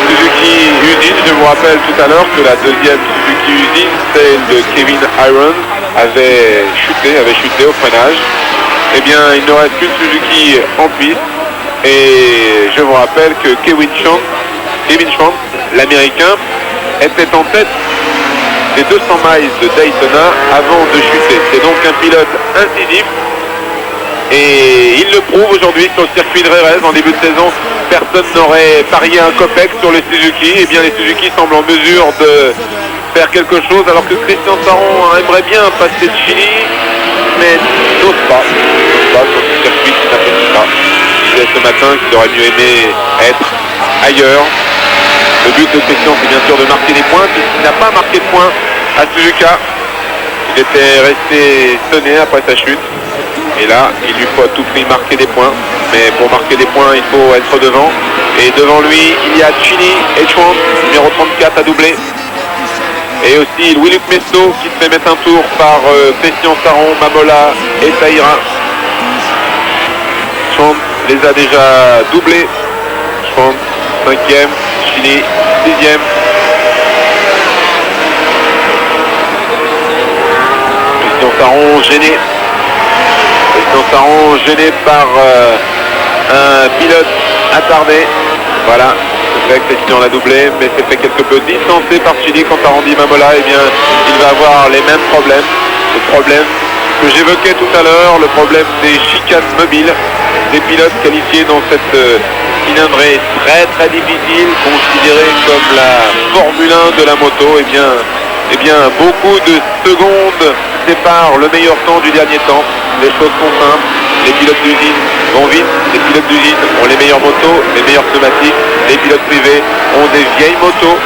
Suzuki usine. Je vous rappelle tout à l'heure que la deuxième Suzuki usine, celle de Kevin Irons, avait chuté au freinage. Eh bien, il ne reste qu'une Suzuki en piste. Et je vous rappelle que Kevin Schwantz, l'américain, était en tête des 200 miles de Daytona avant de chuter. C'est donc un pilote incisif Et il le prouve aujourd'hui sur le circuit de Jerez. En début de saison, personne n'aurait parié un copec sur les Suzuki. Et bien les Suzuki semblent en mesure de faire quelque chose, alors que Christian Saron aimerait bien passer de Chili, mais n'ose pas sur ce circuit qui n'apprécie pas. Il disait ce matin qu'il aurait mieux aimé être ailleurs. Le but de Christian, c'est bien sûr de marquer des points, puisqu'il n'a pas marqué de points à Suzuka. Il était resté sonné après sa chute. Et là, il lui faut à tout prix marquer des points. Mais pour marquer des points, il faut être devant. Et devant lui, il y a Chini et Chouan, numéro 34 à doubler. Et aussi Louis-Luc Mesto qui se fait mettre un tour par Christian Saron, Mamola et Taïra. Chouan les a déjà doublés. Chouan 5e, Chini 6e. Christian Saron gêné. Christian Saron gêné par un pilote attardé. Voilà, c'est vrai que Christian l'a doublé, mais c'est fait quelque peu distancé par Chili quant à Randy Mamola. Et bien, il va avoir les mêmes problèmes. Le problème que j'évoquais tout à l'heure, le problème des chicanes mobiles, des pilotes qualifiés dans cette cylindrée très très difficile, considérée comme la Formule 1 de la moto. Et bien, beaucoup de secondes séparent le meilleur temps du dernier temps. Les choses sont simples, les pilotes d'usine vont vite, les pilotes d'usine ont les meilleures motos, les meilleures pneumatiques, les pilotes privés ont des vieilles motos,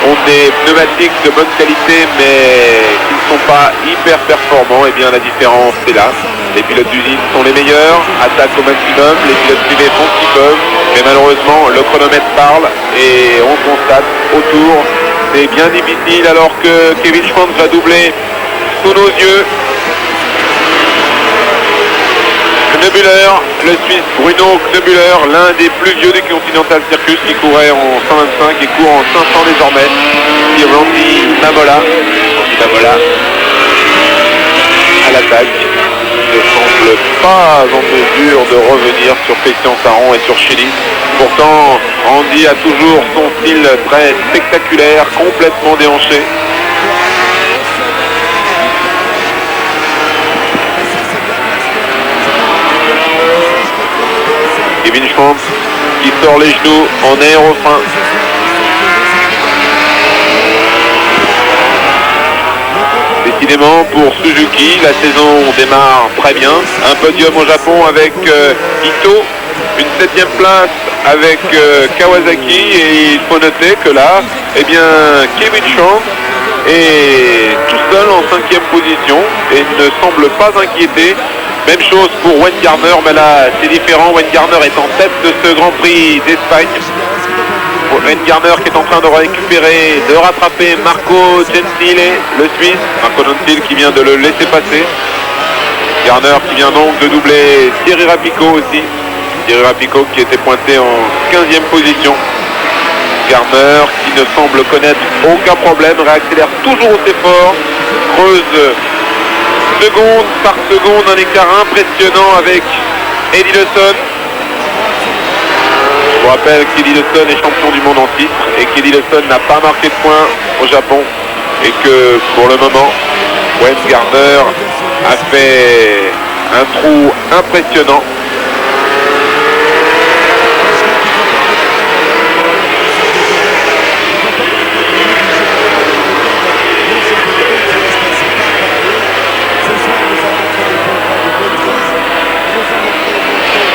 ont des pneumatiques de bonne qualité mais qui ne sont pas hyper performants. Et bien la différence c'est là, les pilotes d'usine sont les meilleurs, attaquent au maximum, les pilotes privés font ce qu'ils peuvent, mais malheureusement le chronomètre parle et on constate autour, c'est bien difficile alors que Kevin Schwantz va doubler sous nos yeux. Knöbuller, le Suisse Bruno Knöbuller, l'un des plus vieux du Continental Circus qui courait en 125 et court en 500 désormais. Et Randy Mamola à l'attaque, ne semble pas en mesure de revenir sur Christian Saron et sur Chili. Pourtant, Randy a toujours son style très spectaculaire, complètement déhanché. Kevin Schwantz qui sort les genoux en aérofrein. Décidément pour Suzuki, la saison démarre très bien. Un podium au Japon avec Ito, une 7e place avec Kawasaki, et il faut noter que là, eh bien, Kevin Schwantz est tout seul en 5e position et ne semble pas inquiété. Même chose pour Wayne Gardner, mais là c'est différent. Wayne Gardner est en tête de ce Grand Prix d'Espagne. Wayne Gardner qui est en train de récupérer, de rattraper Marco Gentile, le Suisse. Marco Gentile qui vient de le laisser passer. Gardner qui vient donc de doubler Thierry Rapico aussi. Thierry Rapico qui était pointé en 15e position. Gardner qui ne semble connaître aucun problème, réaccélère toujours aussi fort, creuse seconde par seconde, un écart impressionnant avec Eddie Lawson. Je vous rappelle qu'Eddie Lawson est champion du monde en titre et qu'Eddie Lawson n'a pas marqué de points au Japon et que pour le moment, Wayne Gardner a fait un trou impressionnant.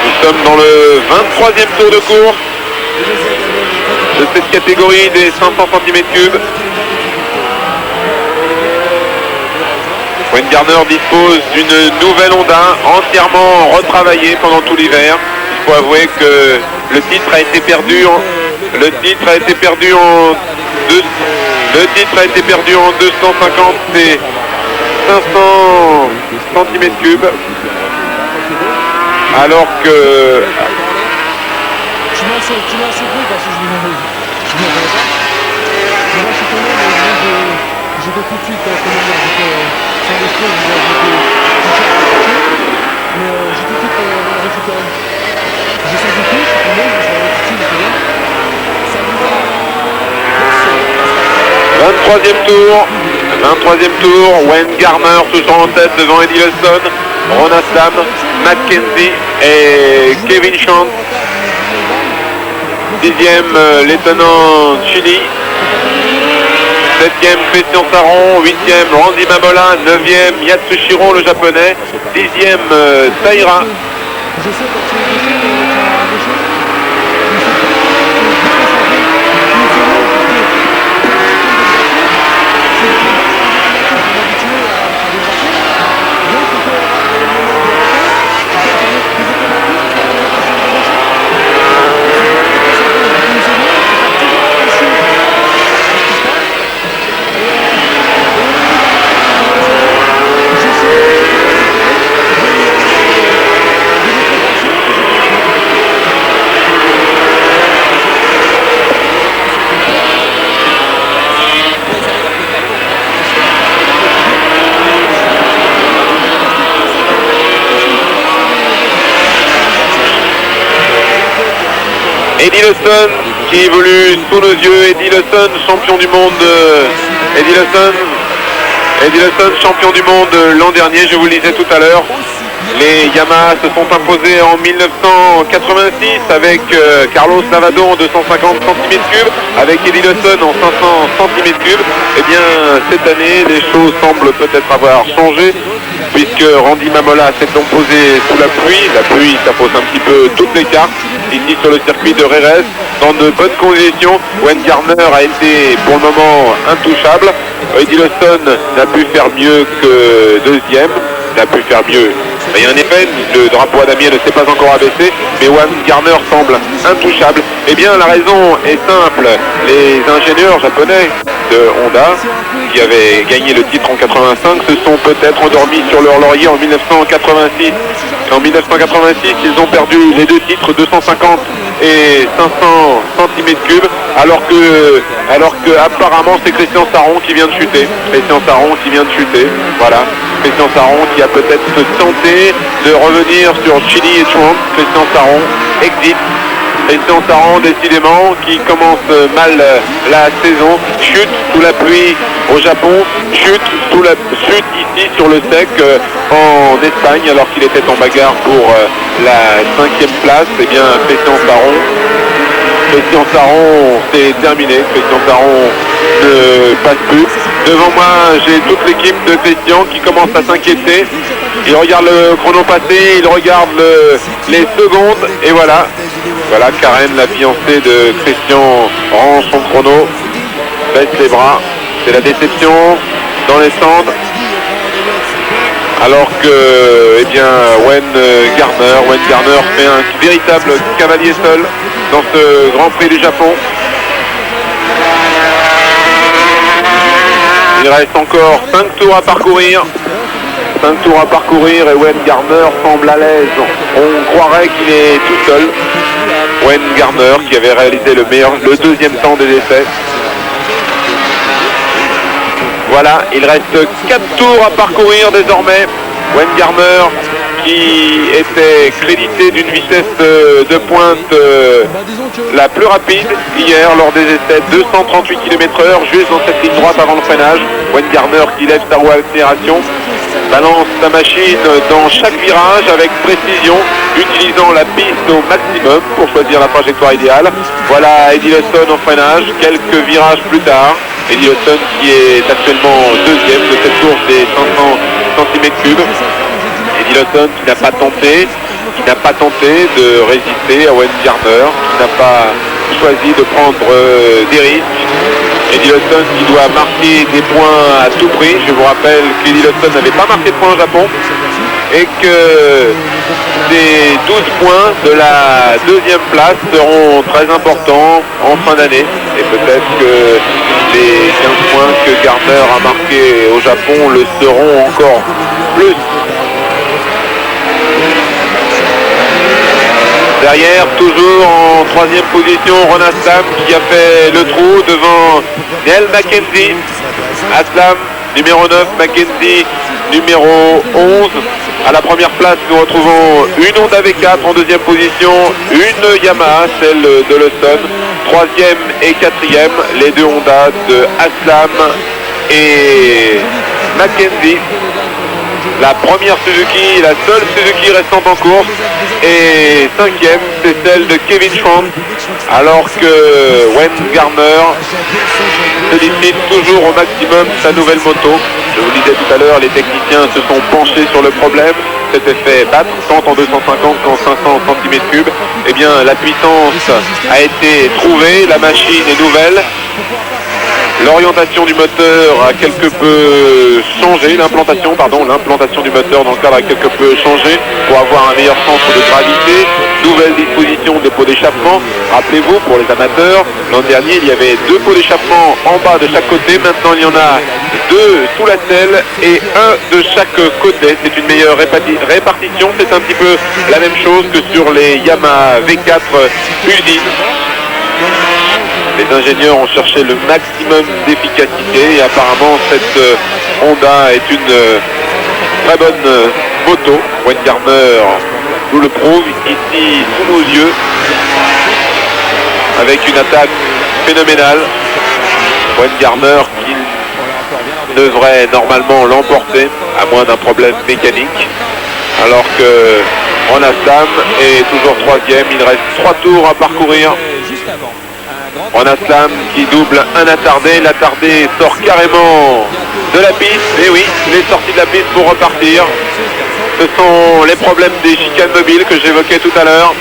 Nous sommes dans le 23e tour de course de cette catégorie des 500 cm3. Wayne Gardner dispose d'une nouvelle Honda entièrement retravaillée pendant tout l'hiver. Il faut avouer que le titre a été perdu en 250 et 500 cm3. Alors que... Tu m'as surpris parce que je m'y avais pas. Mais là, je suis tombé, mais j'étais tout de suite, comment dire, j'étais sans l'esprit, j'étais mais j'ai tout de suite récupéré. J'ai senti le coup, je suis tombé, je me suis arrêté tout de suite, ça me va. 23e tour, Wayne Gardner toujours en tête devant Eddie Lawson. Ron Aslam, Mackenzie et Kevin Chance. 10e, lieutenant Chili. 7e, Christian Saron. 8e, Randy Mamola. 9e, Yatsushiro, le japonais. 10e, Taira. Je sais quand tu es déchet, Eddie Lawson qui évolue sous nos yeux. Eddie Lawson, champion du monde. Eddie Lawson, champion du monde l'an dernier, je vous le disais tout à l'heure. Les Yamaha se sont imposés en 1986 avec Carlos Lavado en 250 cm3, avec Eddie Lawson en 500 cm3. Eh bien, cette année, les choses semblent peut-être avoir changé, puisque Randy Mamola s'est imposé sous la pluie. La pluie, ça pose un petit peu toutes les cartes. Ici sur le circuit de Jerez, dans de bonnes conditions. Wayne Gardner a été pour le moment intouchable. Eddie Lawson n'a pu faire mieux que deuxième. N'a pu faire mieux. Il y a un effet, le drapeau à damier ne s'est pas encore abaissé, mais Wayne Gardner semble intouchable. Eh bien, la raison est simple. Les ingénieurs japonais de Honda, qui avaient gagné le titre en 85, se sont peut-être endormis sur leur laurier en 1986. Et en 1986, ils ont perdu les deux titres, 250 et 500 cm3, alors que apparemment c'est Christian Saron qui vient de chuter. Voilà. Christian Saron qui a peut-être tenté de revenir sur Chili et Chouan. Christian Saron exit. Christian Saron décidément qui commence mal la saison, chute sous la pluie au Japon, chute ici sur le sec en Espagne alors qu'il était en bagarre pour la 5e place. Eh bien Christian Saron, c'est terminé. Christian Saron ne passe plus. Devant moi, j'ai toute l'équipe de Christian qui commence à s'inquiéter. Il regarde le chrono passé, il regarde les secondes, et voilà. Voilà, Karen, la fiancée de Christian, range son chrono, baisse les bras. C'est la déception dans les stands. Alors que, eh bien, Wayne Gardner fait un véritable cavalier seul dans ce Grand Prix du Japon. Il reste encore 5 tours à parcourir. 5 tours à parcourir et Wayne Gardner semble à l'aise. On croirait qu'il est tout seul. Wayne Gardner qui avait réalisé le deuxième temps des essais. Voilà, il reste 4 tours à parcourir désormais. Wayne Gardner qui était crédité d'une vitesse de pointe la plus rapide hier lors des essais, 238 km/h, juste dans cette ligne droite avant le freinage. Wayne Gardner qui lève sa roue à accélération, balance sa machine dans chaque virage avec précision, utilisant la piste au maximum pour choisir la trajectoire idéale. Voilà Eddie Lawson en freinage, quelques virages plus tard. Eddie Lawson qui est actuellement deuxième de cette course des 500 cm3. Eddie Lawson qui n'a pas tenté de résister à Wayne Gardner, qui n'a pas choisi de prendre des risques. Eddie Lawson qui doit marquer des points à tout prix. Je vous rappelle qu'Eddie Lawson n'avait pas marqué de points au Japon et que ces 12 points de la deuxième place seront très importants en fin d'année. Et peut-être que les 15 points que Gardner a marqués au Japon le seront encore plus. Derrière, toujours en troisième position, Ron Aslam qui a fait le trou devant Neil Mackenzie. Aslam, numéro 9, Mackenzie, numéro 11. À la première place, nous retrouvons une Honda V4 en deuxième position, une Yamaha, celle de Lawson. Troisième et quatrième, les deux Honda de Aslam et Mackenzie. la première Suzuki, la seule Suzuki restante en course. Et cinquième, c'est celle de Kevin Schwantz, alors que Wayne Gardner sollicite toujours au maximum sa nouvelle moto. Je vous le disais tout à l'heure, les techniciens se sont penchés sur le problème, s'étaient fait battre tant en 250 qu'en 500 cm3. Eh bien, la puissance a été trouvée, la machine est nouvelle. L'orientation du moteur a quelque peu changé, l'implantation du moteur dans le cadre a quelque peu changé pour avoir un meilleur centre de gravité. Nouvelle disposition des pots d'échappement. Rappelez-vous, pour les amateurs, l'an dernier il y avait 2 pots d'échappement en bas de chaque côté. Maintenant il y en a 2 sous la selle et 1 de chaque côté. C'est une meilleure répartition. C'est un petit peu la même chose que sur les Yamaha V4 usines. Les ingénieurs ont cherché le maximum d'efficacité et apparemment cette Honda est une très bonne moto. Wayne Gardner nous le prouve ici sous nos yeux avec une attaque phénoménale. Wayne Gardner qui devrait normalement l'emporter à moins d'un problème mécanique, alors que Ron Aslam est toujours 3e. Il reste 3 tours à parcourir. Ron Aslam qui double un attardé. L'attardé sort carrément de la piste. Et oui, il est sorti de la piste pour repartir. Ce sont les problèmes des chicanes mobiles que j'évoquais tout à l'heure.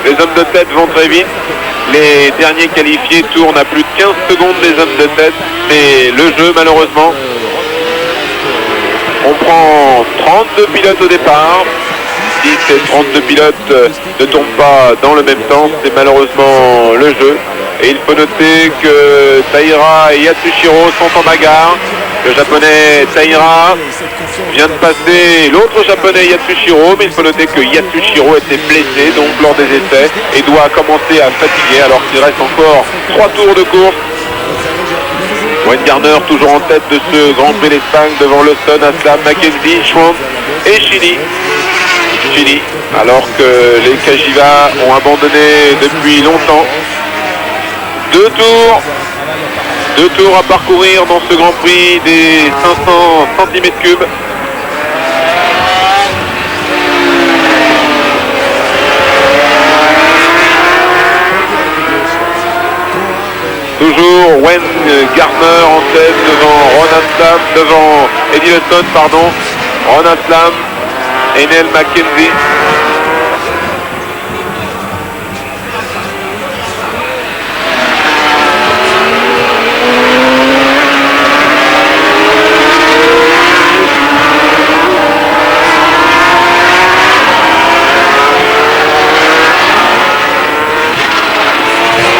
Les hommes de tête vont très vite. Les derniers qualifiés tournent à plus de 15 secondes des hommes de tête. Mais le jeu, malheureusement, on prend 32 pilotes au départ. Si ces 32 pilotes ne tombent pas dans le même temps, c'est malheureusement le jeu. Et il faut noter que Taira et Yatsushiro sont en bagarre. Le japonais Taira vient de passer l'autre japonais Yatsushiro, mais il faut noter que Yatsushiro était blessé donc lors des essais et doit commencer à fatiguer alors qu'il reste encore 3 tours de course. Wayne Gardner toujours en tête de ce Grand Prix d'Espagne devant Lawson, Aslam, Mackenzie, Schwantz et Chili, alors que les Kajiva ont abandonné depuis longtemps. 2 tours à parcourir dans ce Grand Prix des 500 cm3. Toujours Wayne Gardner en tête devant Eddie Lawson, Ron Aslam et Neil Mackenzie.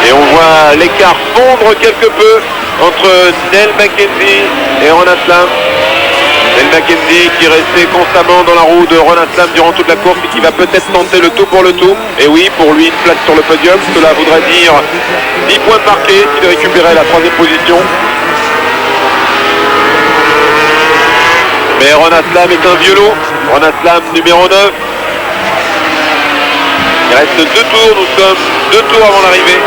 Et on voit l'écart fondre quelque peu entre Neil Mackenzie et Ron Aslam. Neil Mackenzie qui restait constamment dans la roue de Ron Aslam durant toute la course et qui va peut-être tenter le tout pour le tout. Et oui, pour lui, une place sur le podium. Cela voudrait dire 10 points de marqués s'il récupérait la 3e position. Mais Ron Aslam est un vieux loup. Ron Aslam numéro 9. Il reste 2 tours, nous sommes 2 tours avant l'arrivée.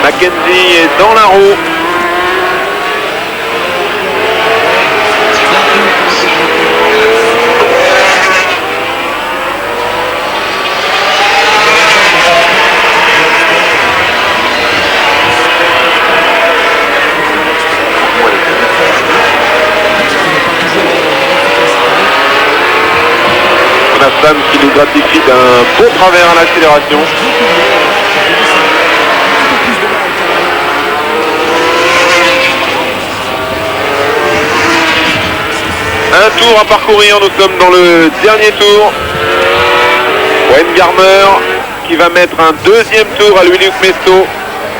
Mackenzie est dans la roue. Aslam qui nous gratifie d'un beau travers à l'accélération. Un tour à parcourir, nous sommes dans le dernier tour. Wayne Gardner qui va mettre un 2e tour à Louis-Luc Mesto.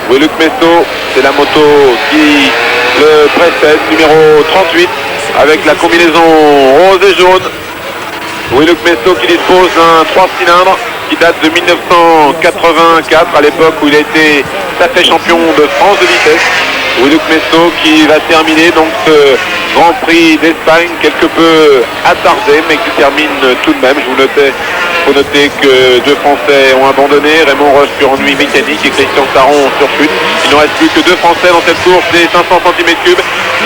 Louis-Luc Mesto, c'est la moto qui le précède, numéro 38, avec la combinaison rose et jaune. Louis-Luc Mesto qui dispose d'un 3 cylindres qui date de 1984, à l'époque où il a été sacré champion de France de vitesse. Louis-Luc Mesto qui va terminer donc ce Grand Prix d'Espagne quelque peu attardé, mais qui termine tout de même. Je vous notais Il faut noter que deux Français ont abandonné, Raymond Roche sur ennui mécanique et Christian Saron sur chute. Il ne reste plus que deux Français dans cette course des 500 cm3.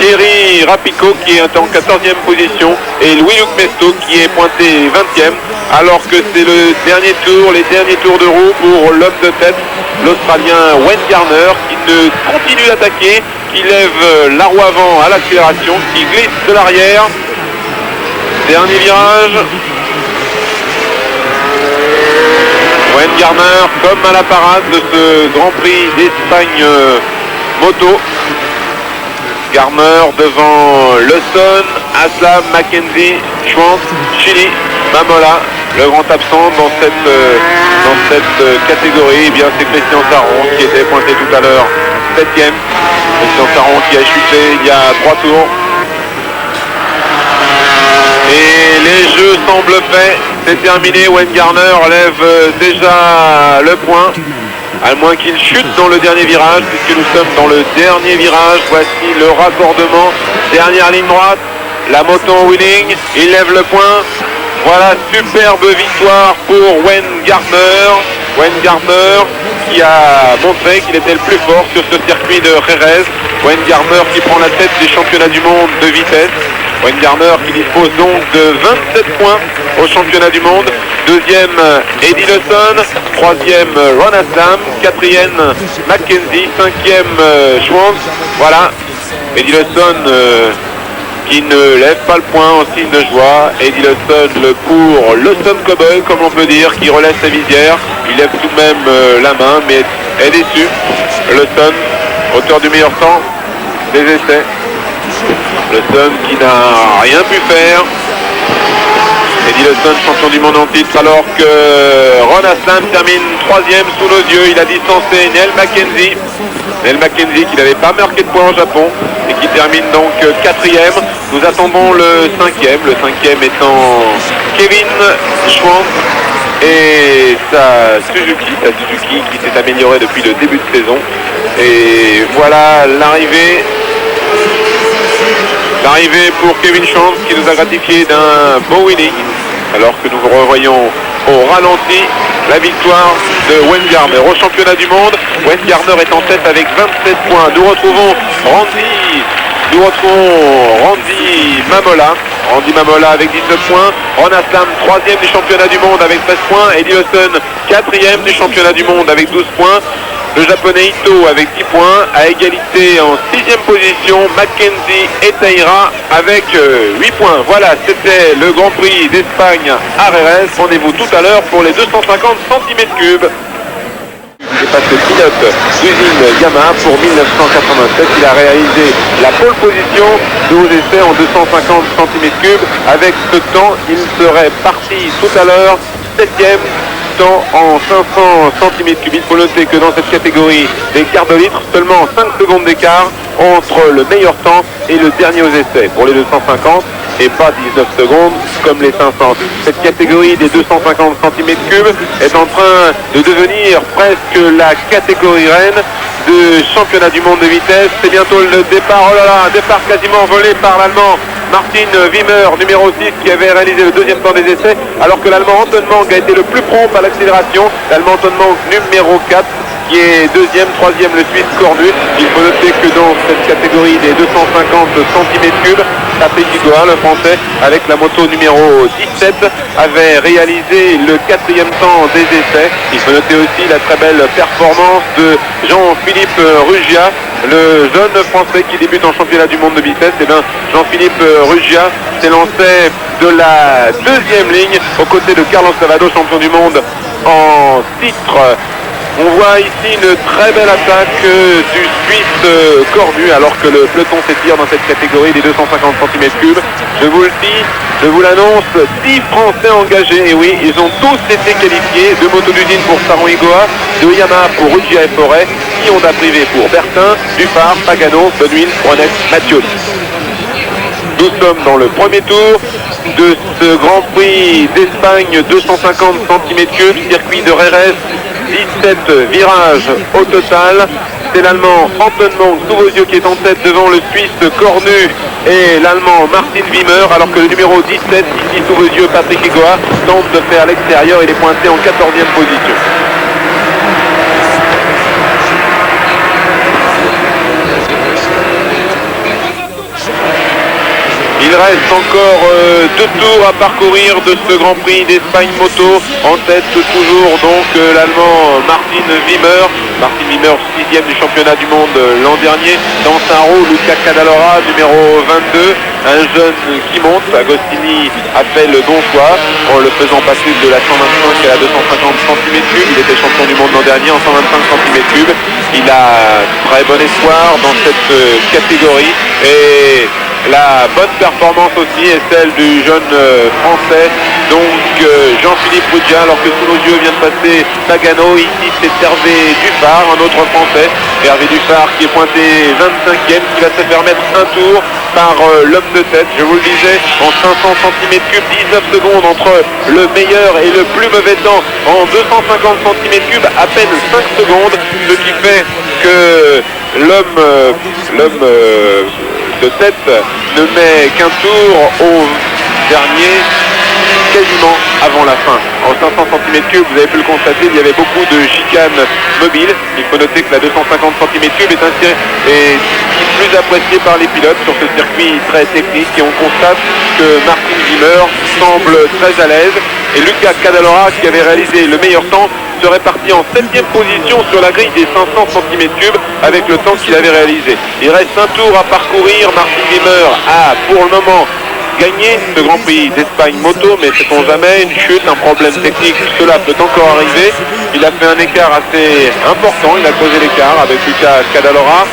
Thierry Rapico qui est en 14e position et Louis-Luc Mesto qui est pointé 20e, alors que c'est le dernier tour, les derniers tours de roue pour l'homme de tête, l'Australien Wayne Gardner, qui ne continue d'attaquer, qui lève la roue avant à l'accélération, qui glisse de l'arrière. Dernier virage. Wayne Gardner comme à la parade de ce Grand Prix d'Espagne moto. Gardner devant Lawson, Aslam, Mackenzie, Schwantz, Chili, Mamola. Le grand absent dans cette catégorie, eh bien c'est Christian Saron qui était pointé tout à l'heure 7e. Christian Saron qui a chuté il y a 3 tours. Et les jeux semblent faits, c'est terminé. Wayne Gardner lève déjà le point, à moins qu'il chute dans le dernier virage, puisque nous sommes dans le dernier virage. Voici le raccordement, dernière ligne droite, la moto en wheeling, il lève le point. Voilà, superbe victoire pour Wayne Gardner. Wayne Gardner qui a montré qu'il était le plus fort sur ce circuit de Jerez. Wayne Gardner qui prend la tête des championnats du monde de vitesse. Wayne Gardner qui dispose donc de 27 points au championnat du monde. Deuxième, Eddie Lawson. Troisième, Ron Aslam. Quatrième, Mackenzie. Cinquième, Schwantz. Voilà, Eddie Lawson qui ne lève pas le point en signe de joie. Eddie Lawson, le pour Lawson Cowboy, comme on peut dire, qui relève sa visière. Il lève tout de même la main, mais est déçu. Lawson, auteur du meilleur temps des essais. Lawson qui n'a rien pu faire. Eddie Lawson, champion du monde en titre, alors que Ron Aslam termine 3e sous nos yeux. Il a distancé Neil Mackenzie. Neil Mackenzie qui n'avait pas marqué de points au Japon et qui termine donc 4e. Nous attendons le 5e. Le 5e étant Kevin Schwantz et sa Suzuki qui s'est améliorée depuis le début de saison. Et voilà l'arrivée. L'arrivée pour Kevin Schwantz qui nous a gratifié d'un beau winning, alors que nous revoyons au ralenti la victoire de Wayne Gardner au championnat du monde. Wayne Gardner est en tête avec 27 points. Nous retrouvons Randy Mamola. Randy Mamola avec 19 points. Ron Aslam, 3e du championnat du monde avec 13 points. Eddie Lawson, 4e du championnat du monde avec 12 points. Le japonais Ito avec 10 points, à égalité en 6e position, Mackenzie et Taira avec 8 points. Voilà, c'était le Grand Prix d'Espagne à Jerez. Rendez-vous tout à l'heure pour les 250 cm3. C'est passé pilote d'usine Yamaha pour 1987. Il a réalisé la pole position de vos essais en 250 cm3. Avec ce temps, il serait parti tout à l'heure 7e. Temps en 500 cm3. Il faut noter que dans cette catégorie des quarts de litre, seulement 5 secondes d'écart entre le meilleur temps et le dernier aux essais pour les 250 et pas 19 secondes comme les 500. Cette catégorie des 250 cm3 est en train de devenir presque la catégorie reine du championnat du monde de vitesse. C'est bientôt le départ, oh là là, un départ quasiment volé par l'Allemand Martin Wimmer, numéro 6, qui avait réalisé le deuxième temps des essais, alors que l'Allemand Anton Mang a été le plus prompt à l'accélération. L'Allemand Anton Mang, numéro 4, qui est deuxième, troisième le Suisse Cornu. Il faut noter que dans cette catégorie des 250 cm3, Patrick Dugois, le français, avec la moto numéro 17, avait réalisé le 4e temps des essais. Il faut noter aussi la très belle performance de Jean-Philippe Ruggia, le jeune français qui débute en championnat du monde de vitesse. Et bien Jean-Philippe Ruggia s'est lancé de la 2e ligne aux côtés de Carlos Cavado, champion du monde en titre. On voit ici une très belle attaque du Suisse Cornu, alors que le peloton s'étire dans cette catégorie des 250 cm3. Je vous le dis, je vous l'annonce, 10 Français engagés. Et oui, ils ont tous été qualifiés. De moto d'usine pour Saron Igoa, de Yamaha pour Ruggia et Forêt, Honda privé pour Bertin, Dufar, Pagano, Benoît, Brunet, Mathioli. Nous sommes dans le premier tour de ce Grand Prix d'Espagne 250 cm3, circuit de Jerez. 17 virages au total. c'est l'Allemand Anton Monk sous vos yeux qui est en tête devant le Suisse Cornu et l'Allemand Martin Wimmer, alors que le numéro 17, ici sous vos yeux, Patrick Igoa, tente de faire l'extérieur. Il est pointé en 14e position. Il reste encore 2 tours à parcourir de ce Grand Prix d'Espagne moto. En tête toujours donc l'Allemand Martin Wimmer. Martin Wimmer, 6e du championnat du monde l'an dernier. Dans un roue, Luca Cadalora, numéro 22. Un jeune qui monte. Agostini a fait le bon choix en le faisant passer de la 125 à la 250 cm3. Il était champion du monde l'an dernier en 125 cm3. Il a très bon espoir dans cette catégorie. Et la bonne performance aussi est celle du jeune français, donc Jean-Philippe Ruggia, alors que sous nos yeux vient de passer Pagano. Ici c'est Hervé Dufart, un autre français. Hervé Dufart qui est pointé 25e, qui va se faire mettre un tour par l'homme de tête, je vous le disais, en 500 cm3, 19 secondes entre le meilleur et le plus mauvais temps. En 250 cm3, à peine 5 secondes, ce qui fait que l'homme de tête ne met qu'un tour au dernier, quasiment avant la fin. En 500 cm3, vous avez pu le constater, il y avait beaucoup de chicanes mobiles. Il faut noter que la 250 cm3 est plus appréciée par les pilotes sur ce circuit très technique, et on constate que Martin Wimmer semble très à l'aise, et Luca Cadalora, qui avait réalisé le meilleur temps, serait parti en 7e position sur la grille des 500 cm3 avec le temps qu'il avait réalisé. Il reste un tour à parcourir. Martin Wimmer a pour le moment gagné ce Grand Prix d'Espagne moto, mais sait-on jamais, une chute, un problème technique, cela peut encore arriver. Il a fait un écart assez important, il a causé l'écart avec Luca Cadalora.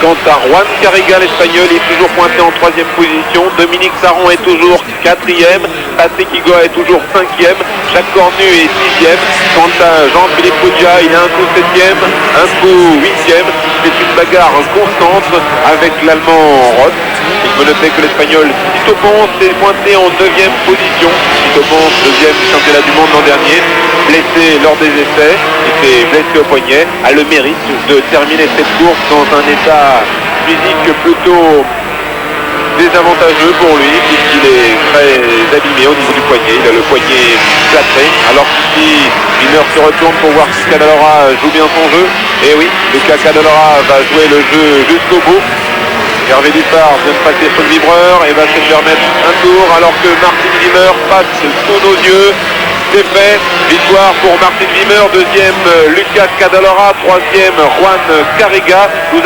Quant à Juan Carriga, l'Espagnol, il est toujours pointé en 3e position. Dominique Saron est toujours 4e. Patrick Igoa est toujours 5e. Jacques Cornu est 6e. Quant à Jean-Philippe Ruggia, il est un coup 7e, un coup 8e. C'est une bagarre constante avec l'Allemand Roth. Il faut noter que l'Espagnol Tito Pons est pointé en 9e position. Tito Pons, 2e du championnat du monde l'an dernier, blessé lors des essais, il s'est blessé au poignet, a le mérite de terminer cette course dans un état physique plutôt désavantageux pour lui, puisqu'il est très abîmé au niveau du poignet. Il a le poignet plâtré, alors qu'ici Wimmer se retourne pour voir si Cadalora joue bien son jeu. Et oui, Luca Cadalora va jouer le jeu jusqu'au bout. Hervé Dufart vient de passer sur le vibreur et va se faire mettre un tour, alors que Martin Wimmer passe sous nos yeux. C'est fait, victoire pour Martin Wimmer, 2e Luca Cadalora, 3e Juan Carriga. Nous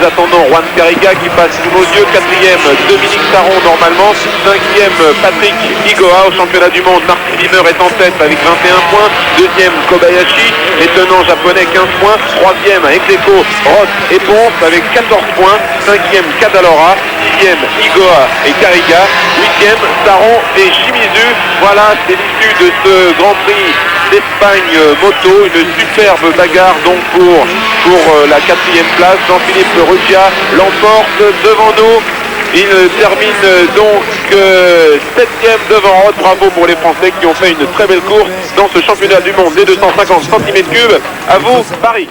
attendons Juan Carriga qui passe sous nos yeux, 4e Dominique Saron normalement, 5e Patrick Igoa au championnat du monde. Martin Wimmer est en tête avec 21 points, 2e Kobayashi, étonnant japonais, 15 points, 3e ex-aequo Roth et Ponce avec 14 points, 5e Cadalora, 6e Igoa et Carriga, 8e Saron et Shimizu. Voilà, c'est l'issue de ce Grand Prix d'Espagne moto, une superbe bagarre donc pour la 4e place. Jean-Philippe Ruggia l'emporte devant nous. Il termine donc 7e devant Roth. Bravo pour les Français qui ont fait une très belle course dans ce championnat du monde des 250 cm3. À vous, Paris.